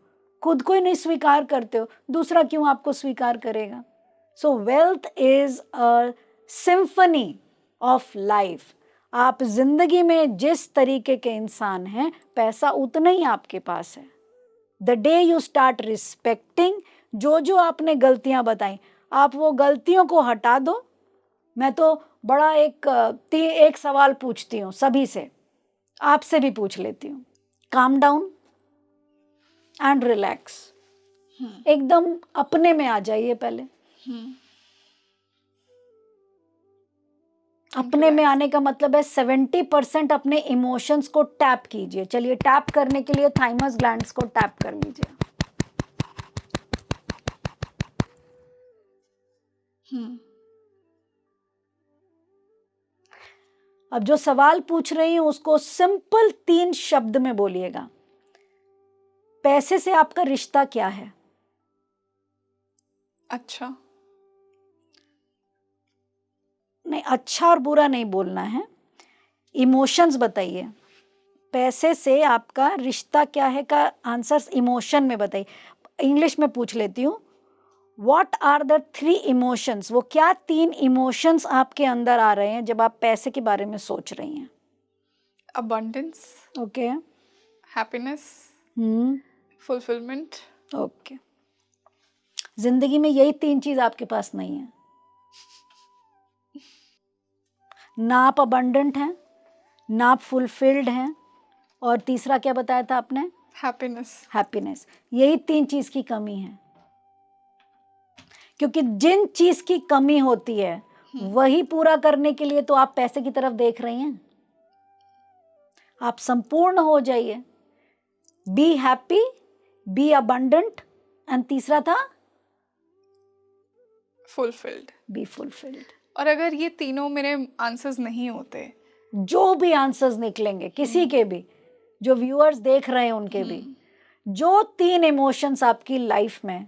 खुद को ही नहीं स्वीकार करते हो, दूसरा क्यों आपको स्वीकार करेगा? सो wealth is a symphony of life. आप जिंदगी में जिस तरीके के इंसान हैं, पैसा उतना ही आपके पास है। The day you start respecting, जो आपने गलतियां बताई, आप वो गलतियों को हटा दो। मैं तो बड़ा एक सवाल पूछती हूँ सभी से, आपसे भी पूछ लेती हूँ। काम डाउन एंड रिलैक्स, एकदम अपने में आ जाइए पहले। अपने में आने का मतलब है 70% अपने इमोशंस को टैप कीजिए। चलिए, टैप करने के लिए थाइमस ग्लैंड्स को टैप कर लीजिए। अब जो सवाल पूछ रही हूं उसको सिंपल 3 शब्द में बोलिएगा। पैसे से आपका रिश्ता क्या है? अच्छा। नहीं, अच्छा और बुरा नहीं बोलना है, इमोशंस बताइए। पैसे से आपका रिश्ता क्या है का आंसर इमोशन में बताइए। इंग्लिश में पूछ लेती हूँ, व्हाट आर द 3 इमोशंस? वो क्या 3 इमोशंस आपके अंदर आ रहे हैं जब आप पैसे के बारे में सोच रही हैं? Abundance, okay, happiness, fulfilment. Okay. जिंदगी में यही 3 चीज आपके पास नहीं है। ना आप अबंडेंट हैं, ना आप फुलफिल्ड हैं, और तीसरा क्या बताया था आपने? हैप्पीनेस। यही 3 चीज की कमी है। क्योंकि जिन चीज की कमी होती है वही पूरा करने के लिए तो आप पैसे की तरफ देख रही हैं। आप संपूर्ण हो जाइए, be happy, be abundant, and तीसरा था फुलफिल्ड। Be fulfilled. और अगर ये तीनों मेरे आंसर्स नहीं होते, जो भी आंसर्स निकलेंगे किसी के भी, जो व्यूअर्स देख रहे हैं उनके भी, जो 3 इमोशंस आपकी लाइफ में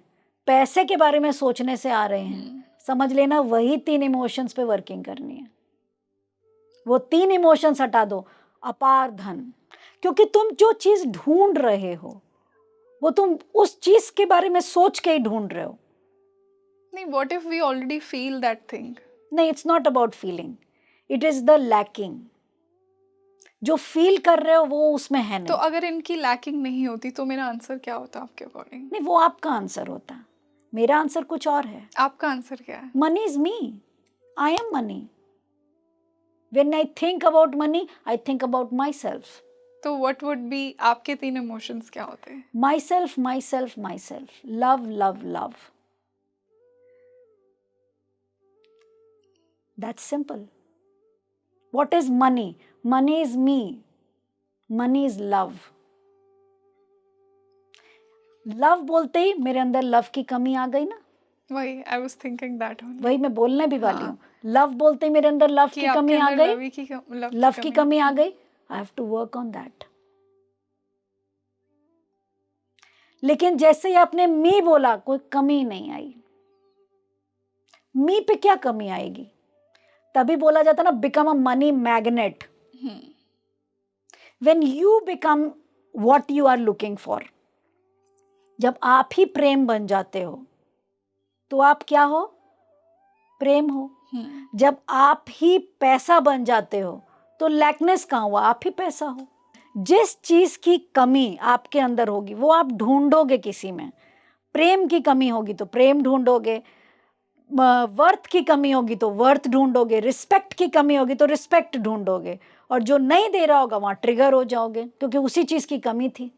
पैसे के बारे में सोचने से आ रहे हैं, समझ लेना वही 3 इमोशंस पे वर्किंग करनी है। वो 3 इमोशंस हटा दो। अपार धन, क्योंकि तुम जो चीज ढूंढ रहे हो वो तुम उस चीज के बारे में सोच के ही ढूंढ रहे हो। नहीं, what if we already feel that thing? नहीं, it's not about feeling, it is the lacking. जो फील कर रहे हो वो उसमें है नहीं। तो अगर इनकी लैकिंग नहीं होती तो मेरा आंसर क्या होता आपके अकॉर्डिंग? नहीं, वो आपका आंसर होता, मेरा आंसर कुछ और है। आपका आंसर क्या है? Money is me. I am money. When I think about money, I think about myself. तो व्हाट वुड बी आपके 3 इमोशंस क्या होते हैं? Myself, myself, myself. Love, love, love. That's simple. What is money? Money is me. Money is love. Love बोलते ही मेरे अंदर love की कमी आ गई ना, वही I was thinking that only वही मैं बोलने भी वाली हाँ। हूँ। लव बोलते ही मेरे अंदर लव कि की आपके कमी आ अंदर गई, लव लव की कमी आ गई। I have to work on that. लेकिन जैसे ही आपने मी बोला, कोई कमी नहीं आई। मी पे क्या कमी आएगी? तभी बोला जाता ना, become a money magnet. When you become what you are looking for, जब आप ही प्रेम बन जाते हो तो आप क्या हो? प्रेम हो। जब आप ही पैसा बन जाते हो तो लैकनेस कहाँ हुआ? आप ही पैसा हो। जिस चीज की कमी आपके अंदर होगी वो आप ढूंढोगे किसी में। प्रेम की कमी होगी तो प्रेम ढूंढोगे, वर्थ की कमी होगी तो वर्थ ढूंढोगे, रिस्पेक्ट की कमी होगी तो रिस्पेक्ट ढूंढोगे, और जो नहीं दे रहा होगा वहां ट्रिगर हो जाओगे, क्योंकि उसी चीज की कमी थी।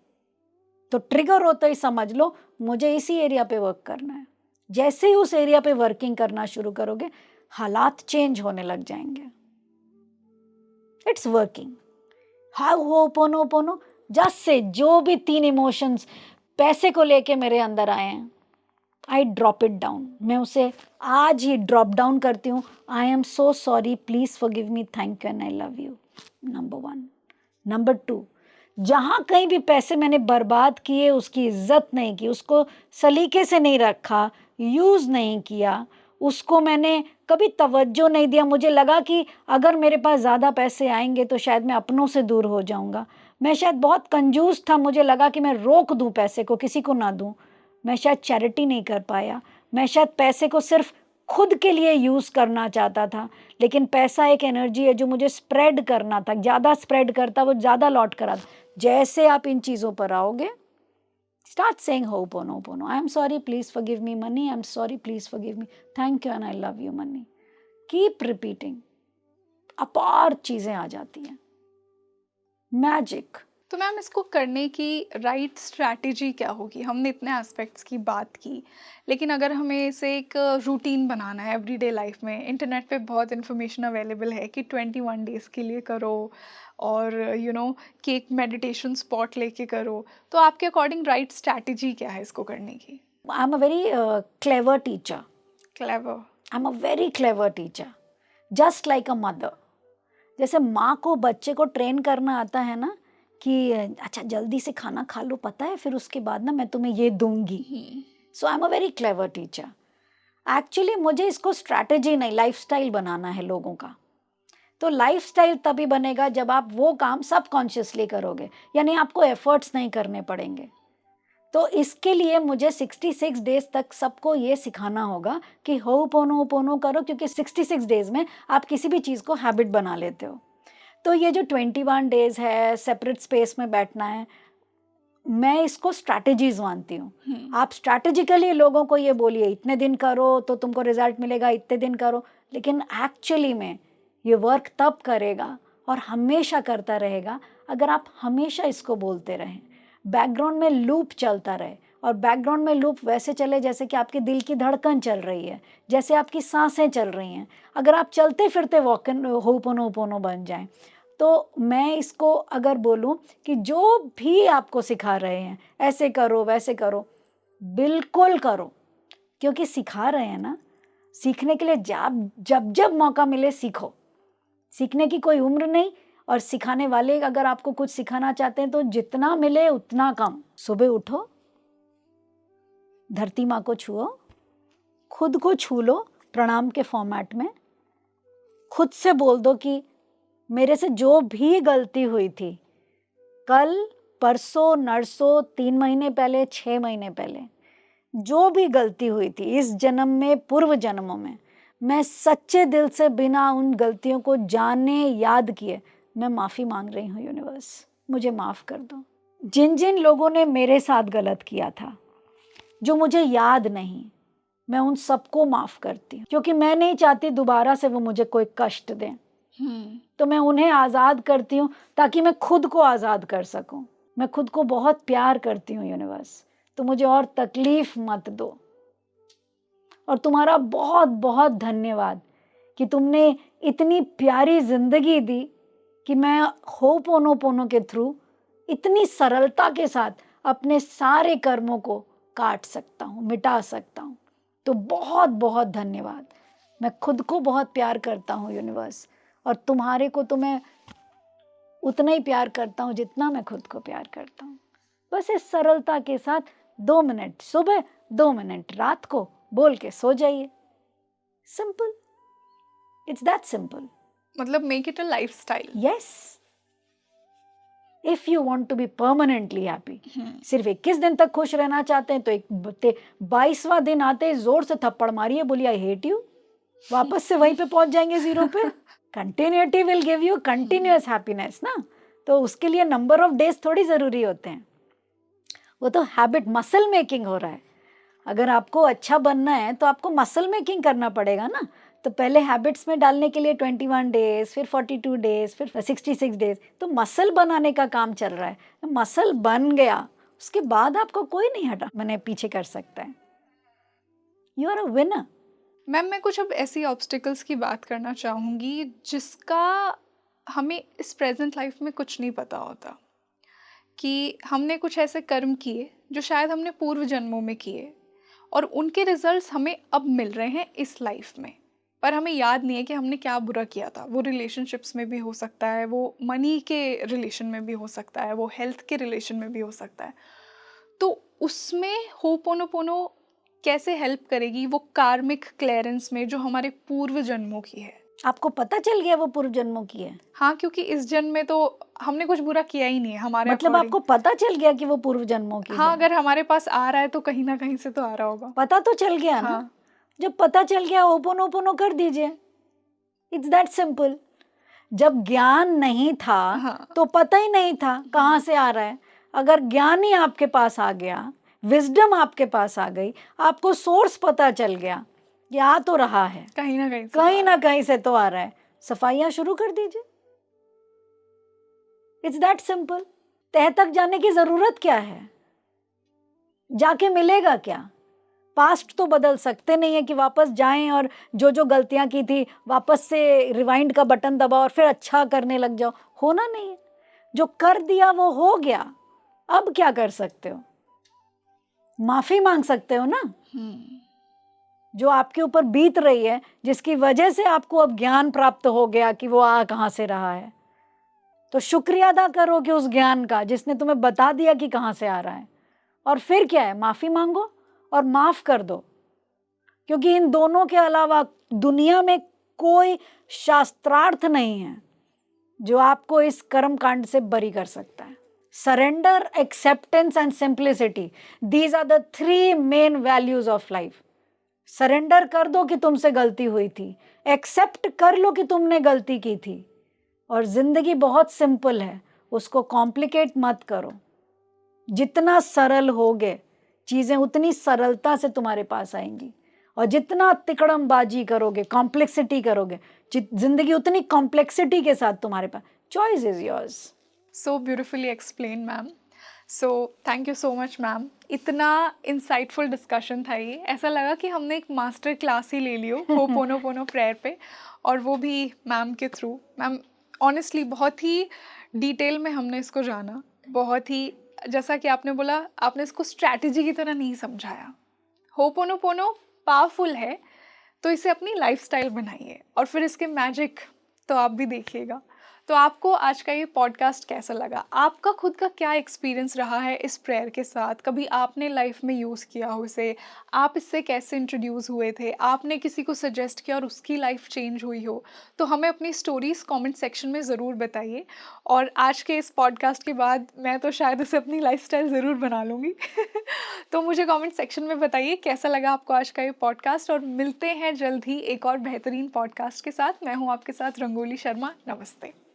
तो ट्रिगर होते ही समझ लो मुझे इसी एरिया पे वर्क करना है। जैसे ही उस एरिया पे वर्किंग करना शुरू करोगे, हालात चेंज होने लग जाएंगे। It's working. How ho'oponopono, just say जो भी 3 इमोशंस पैसे को लेके मेरे अंदर आए हैं, आई ड्रॉप इट डाउन। मैं उसे आज ही ड्रॉप डाउन करती हूँ। I am so sorry, please forgive me, thank you and I love you. Number 1। Number 2, जहां कहीं भी पैसे मैंने बर्बाद किए, उसकी इज्जत नहीं की, उसको सलीके से नहीं रखा, यूज नहीं किया, उसको मैंने कभी तवज्जो नहीं दिया, मुझे लगा कि अगर मेरे पास ज़्यादा पैसे आएंगे तो शायद मैं अपनों से दूर हो जाऊंगा, मैं शायद बहुत कंजूस था, मुझे लगा कि मैं रोक दूं पैसे को, किसी को ना दूं, मैं शायद चैरिटी नहीं कर पाया, मैं शायद पैसे को सिर्फ खुद के लिए यूज़ करना चाहता था। लेकिन पैसा एक एनर्जी है जो मुझे स्प्रेड करना था, ज़्यादा स्प्रेड करता वो ज़्यादा लौट कर आता। जैसे आप इन चीज़ों पर आओगे, start saying ho'oponopono. I am sorry, please forgive me money. I am sorry, please forgive me. Thank you and I love you money. Keep repeating. अपार चीजें आ जाती हैं। मैजिक। तो मैम इसको करने की राइट स्ट्रैटेजी क्या होगी? हमने इतने एस्पेक्ट्स की बात की, लेकिन अगर हमें इसे एक रूटीन बनाना है एवरीडे लाइफ में, इंटरनेट पे बहुत इन्फॉर्मेशन अवेलेबल है कि 21 डेज़ के लिए करो और कि एक मेडिटेशन स्पॉट लेके करो, तो आपके अकॉर्डिंग राइट स्ट्रैटेजी क्या है इसको करने की? आई am a very clever teacher. Clever. I am a very clever teacher, just like a mother. जैसे माँ को बच्चे को ट्रेन करना आता है ना कि अच्छा जल्दी से खाना खा लो, पता है फिर उसके बाद ना मैं तुम्हें ये दूंगी। So I am a very clever teacher. Actually मुझे इसको स्ट्रैटेजी नहीं, लाइफस्टाइल बनाना है लोगों का। तो लाइफस्टाइल तभी बनेगा जब आप वो काम सबकॉन्शियसली करोगे, यानी आपको एफर्ट्स नहीं करने पड़ेंगे। तो इसके लिए मुझे 66 डेज तक सबको ये सिखाना होगा कि होपोनोपोनो करो, क्योंकि 66 डेज में आप किसी भी चीज़ को हैबिट बना लेते हो। तो ये जो 21 डेज है, सेपरेट स्पेस में बैठना है, मैं इसको स्ट्रैटेजीज मानती हूँ। आप स्ट्रैटेजिकली लोगों को ये बोलिए इतने दिन करो तो तुमको रिजल्ट मिलेगा, इतने दिन करो, लेकिन एक्चुअली में ये वर्क तब करेगा और हमेशा करता रहेगा अगर आप हमेशा इसको बोलते रहें। बैकग्राउंड में लूप चलता रहे, और बैकग्राउंड में लूप वैसे चले जैसे कि आपके दिल की धड़कन चल रही है, जैसे आपकी सांसें चल रही हैं। अगर आप चलते फिरते होपोनोपोनो बन जाएं, तो मैं इसको अगर बोलूं कि जो भी आपको सिखा रहे हैं ऐसे करो वैसे करो, बिल्कुल करो, क्योंकि सिखा रहे हैं ना, सीखने के लिए जब जब मौका मिले सीखो। सीखने की कोई उम्र नहीं, और सिखाने वाले अगर आपको कुछ सिखाना चाहते हैं तो जितना मिले उतना कम। सुबह उठो, धरती माँ को छुओ, खुद को छू लो प्रणाम के फॉर्मेट में, खुद से बोल दो कि मेरे से जो भी गलती हुई थी, कल, परसों, नरसों, 3 महीने पहले, 6 महीने पहले, जो भी गलती हुई थी इस जन्म में, पूर्व जन्मों में, मैं सच्चे दिल से बिना उन गलतियों को जाने याद किए मैं माफ़ी मांग रही हूँ यूनिवर्स, मुझे माफ़ कर दो। जिन जिन लोगों ने मेरे साथ गलत किया था, जो मुझे याद नहीं, मैं उन सबको माफ़ करती हूँ, क्योंकि मैं नहीं चाहती दोबारा से वो मुझे कोई कष्ट दें। तो मैं उन्हें आज़ाद करती हूँ ताकि मैं खुद को आज़ाद कर सकूँ। मैं खुद को बहुत प्यार करती हूँ यूनिवर्स, तो मुझे और तकलीफ मत दो। और तुम्हारा बहुत बहुत धन्यवाद कि तुमने इतनी प्यारी जिंदगी दी कि मैं होपोनोपोनो के थ्रू इतनी सरलता के साथ अपने सारे कर्मों को काट सकता हूँ, मिटा सकता हूँ। तो बहुत बहुत धन्यवाद। मैं खुद को बहुत प्यार करता हूँ यूनिवर्स, और तुम्हारे को तो मैं उतना ही प्यार करता हूँ जितना मैं खुद को प्यार करता हूँ। बस इस सरलता के साथ 2 मिनट सुबह, 2 मिनट रात को बोल के सो जाइए। Simple, it's that simple. मतलब make it a lifestyle. Yes, if you want to be permanently happy. सिर्फ 21 दिन तक खुश रहना चाहते हैं तो 22वां दिन आते ही जोर से थप्पड़ मारिए, बोलिए आई हेट यू, वापस से वहीं पे पहुंच जाएंगे जीरो पे। Continuity will give you continuous happiness ना। तो उसके लिए नंबर ऑफ डेज थोड़ी जरूरी होते हैं, वो तो हैबिट मसल मेकिंग हो रहा है। अगर आपको अच्छा बनना है तो आपको मसल मेकिंग करना पड़ेगा ना। तो पहले हैबिट्स में डालने के लिए 21 डेज, फिर 42 डेज, फिर 66 डेज। तो मसल बनाने का काम चल रहा है। मसल बन गया, उसके बाद आपको कोई नहीं हटा मैंने पीछे कर सकता है। You are a winner. Ma'am, मैं कुछ अब ऐसी ऑब्स्टिकल्स की बात करना चाहूँगी जिसका हमें इस प्रेजेंट लाइफ में कुछ नहीं पता होता, कि हमने कुछ ऐसे कर्म किए जो शायद हमने पूर्व जन्मों में किए और उनके रिजल्ट्स हमें अब मिल रहे हैं इस लाइफ में, पर हमें याद नहीं है कि हमने क्या बुरा किया था। वो रिलेशनशिप्स में भी हो सकता है, वो मनी के रिलेशन में भी हो सकता है, वो हेल्थ के रिलेशन में भी हो सकता है। तो उसमें होपोनोपोनो कैसे हेल्प करेगी वो कार्मिक क्लियरेंस में जो हमारे पूर्व जन्मों की है? आपको पता चल गया वो पूर्व जन्मों की है? हाँ, क्योंकि इस जन्म में तो हमने कुछ बुरा किया ही नहीं है हमारे मतलब according। आपको पता चल गया कि वो पूर्व जन्मों की हाँ, है? अगर हमारे पास आ रहा है तो कहीं ना कहीं से तो आ रहा होगा। पता तो चल गया ना। हाँ। जब पता चल गया ओपोनोपोनो कर दीजिए। It's that simple. जब ज्ञान नहीं था हाँ। तो पता ही नहीं था कहाँ से आ रहा है। अगर ज्ञान ही आपके पास आ गया, विजडम आपके पास आ गई, आपको सोर्स पता चल गया, ये आ तो रहा है कहीं ना कहीं से कहीं ना कहीं से तो आ रहा है, सफाइयां शुरू कर दीजिए। It's that simple. तह तक जाने की जरूरत क्या है? जाके मिलेगा क्या? पास्ट तो बदल सकते नहीं है कि वापस जाएं और जो जो गलतियां की थी वापस से रिवाइंड का बटन दबाओ और फिर अच्छा करने लग जाओ। होना नहीं है। जो कर दिया वो हो गया। अब क्या कर सकते हो? माफी मांग सकते हो ना। जो आपके ऊपर बीत रही है, जिसकी वजह से आपको अब ज्ञान प्राप्त हो गया कि वो आ कहां से रहा है, तो शुक्रिया अदा करो कि उस ज्ञान का जिसने तुम्हें बता दिया कि कहां से आ रहा है। और फिर क्या है? माफी मांगो और माफ कर दो, क्योंकि इन दोनों के अलावा दुनिया में कोई शास्त्रार्थ नहीं है जो आपको इस कर्म कांड से बरी कर सकता है। Surrender, acceptance and simplicity, these are the 3 main values of life. Surrender कर दो कि तुमसे गलती हुई थी, एक्सेप्ट कर लो कि तुमने गलती की थी, और जिंदगी बहुत सिंपल है, उसको कॉम्प्लिकेट मत करो। जितना सरल होगे चीजें उतनी सरलता से तुम्हारे पास आएंगी, और जितना तिकड़मबाजी करोगे, कॉम्प्लेक्सिटी करोगे, जिंदगी उतनी कॉम्प्लेक्सिटी के साथ तुम्हारे पास। Choice is yours. So beautifully explain ma'am. So thank you so much ma'am. इतना इंसाइटफुल डिस्कशन था ये, ऐसा लगा कि हमने एक मास्टर क्लास ही ले लियो होपोनोपोनो प्रेयर पे, और वो भी मैम के थ्रू। मैम ऑनेस्टली बहुत ही डिटेल में हमने इसको जाना, बहुत ही, जैसा कि आपने बोला, आपने इसको स्ट्रैटेजी की तरह नहीं समझाया। होपोनोपोनो पावरफुल है, तो इसे अपनी लाइफस्टाइल बनाइए और फिर इसके मैजिक तो आप भी देखिएगा। तो आपको आज का ये पॉडकास्ट कैसा लगा? आपका खुद का क्या एक्सपीरियंस रहा है इस प्रेयर के साथ? कभी आपने लाइफ में यूज़ किया हो इसे? आप इससे कैसे इंट्रोड्यूस हुए थे? आपने किसी को सजेस्ट किया और उसकी लाइफ चेंज हुई हो? तो हमें अपनी स्टोरीज कमेंट सेक्शन में ज़रूर बताइए। और आज के इस पॉडकास्ट के बाद मैं तो शायद इसे अपनी लाइफस्टाइल ज़रूर बना लूँगी। तो मुझे कमेंट सेक्शन में बताइए कैसा लगा आपको आज का ये पॉडकास्ट, और मिलते हैं जल्द ही एक और बेहतरीन पॉडकास्ट के साथ। मैं हूँ आपके साथ रंगोली शर्मा। नमस्ते।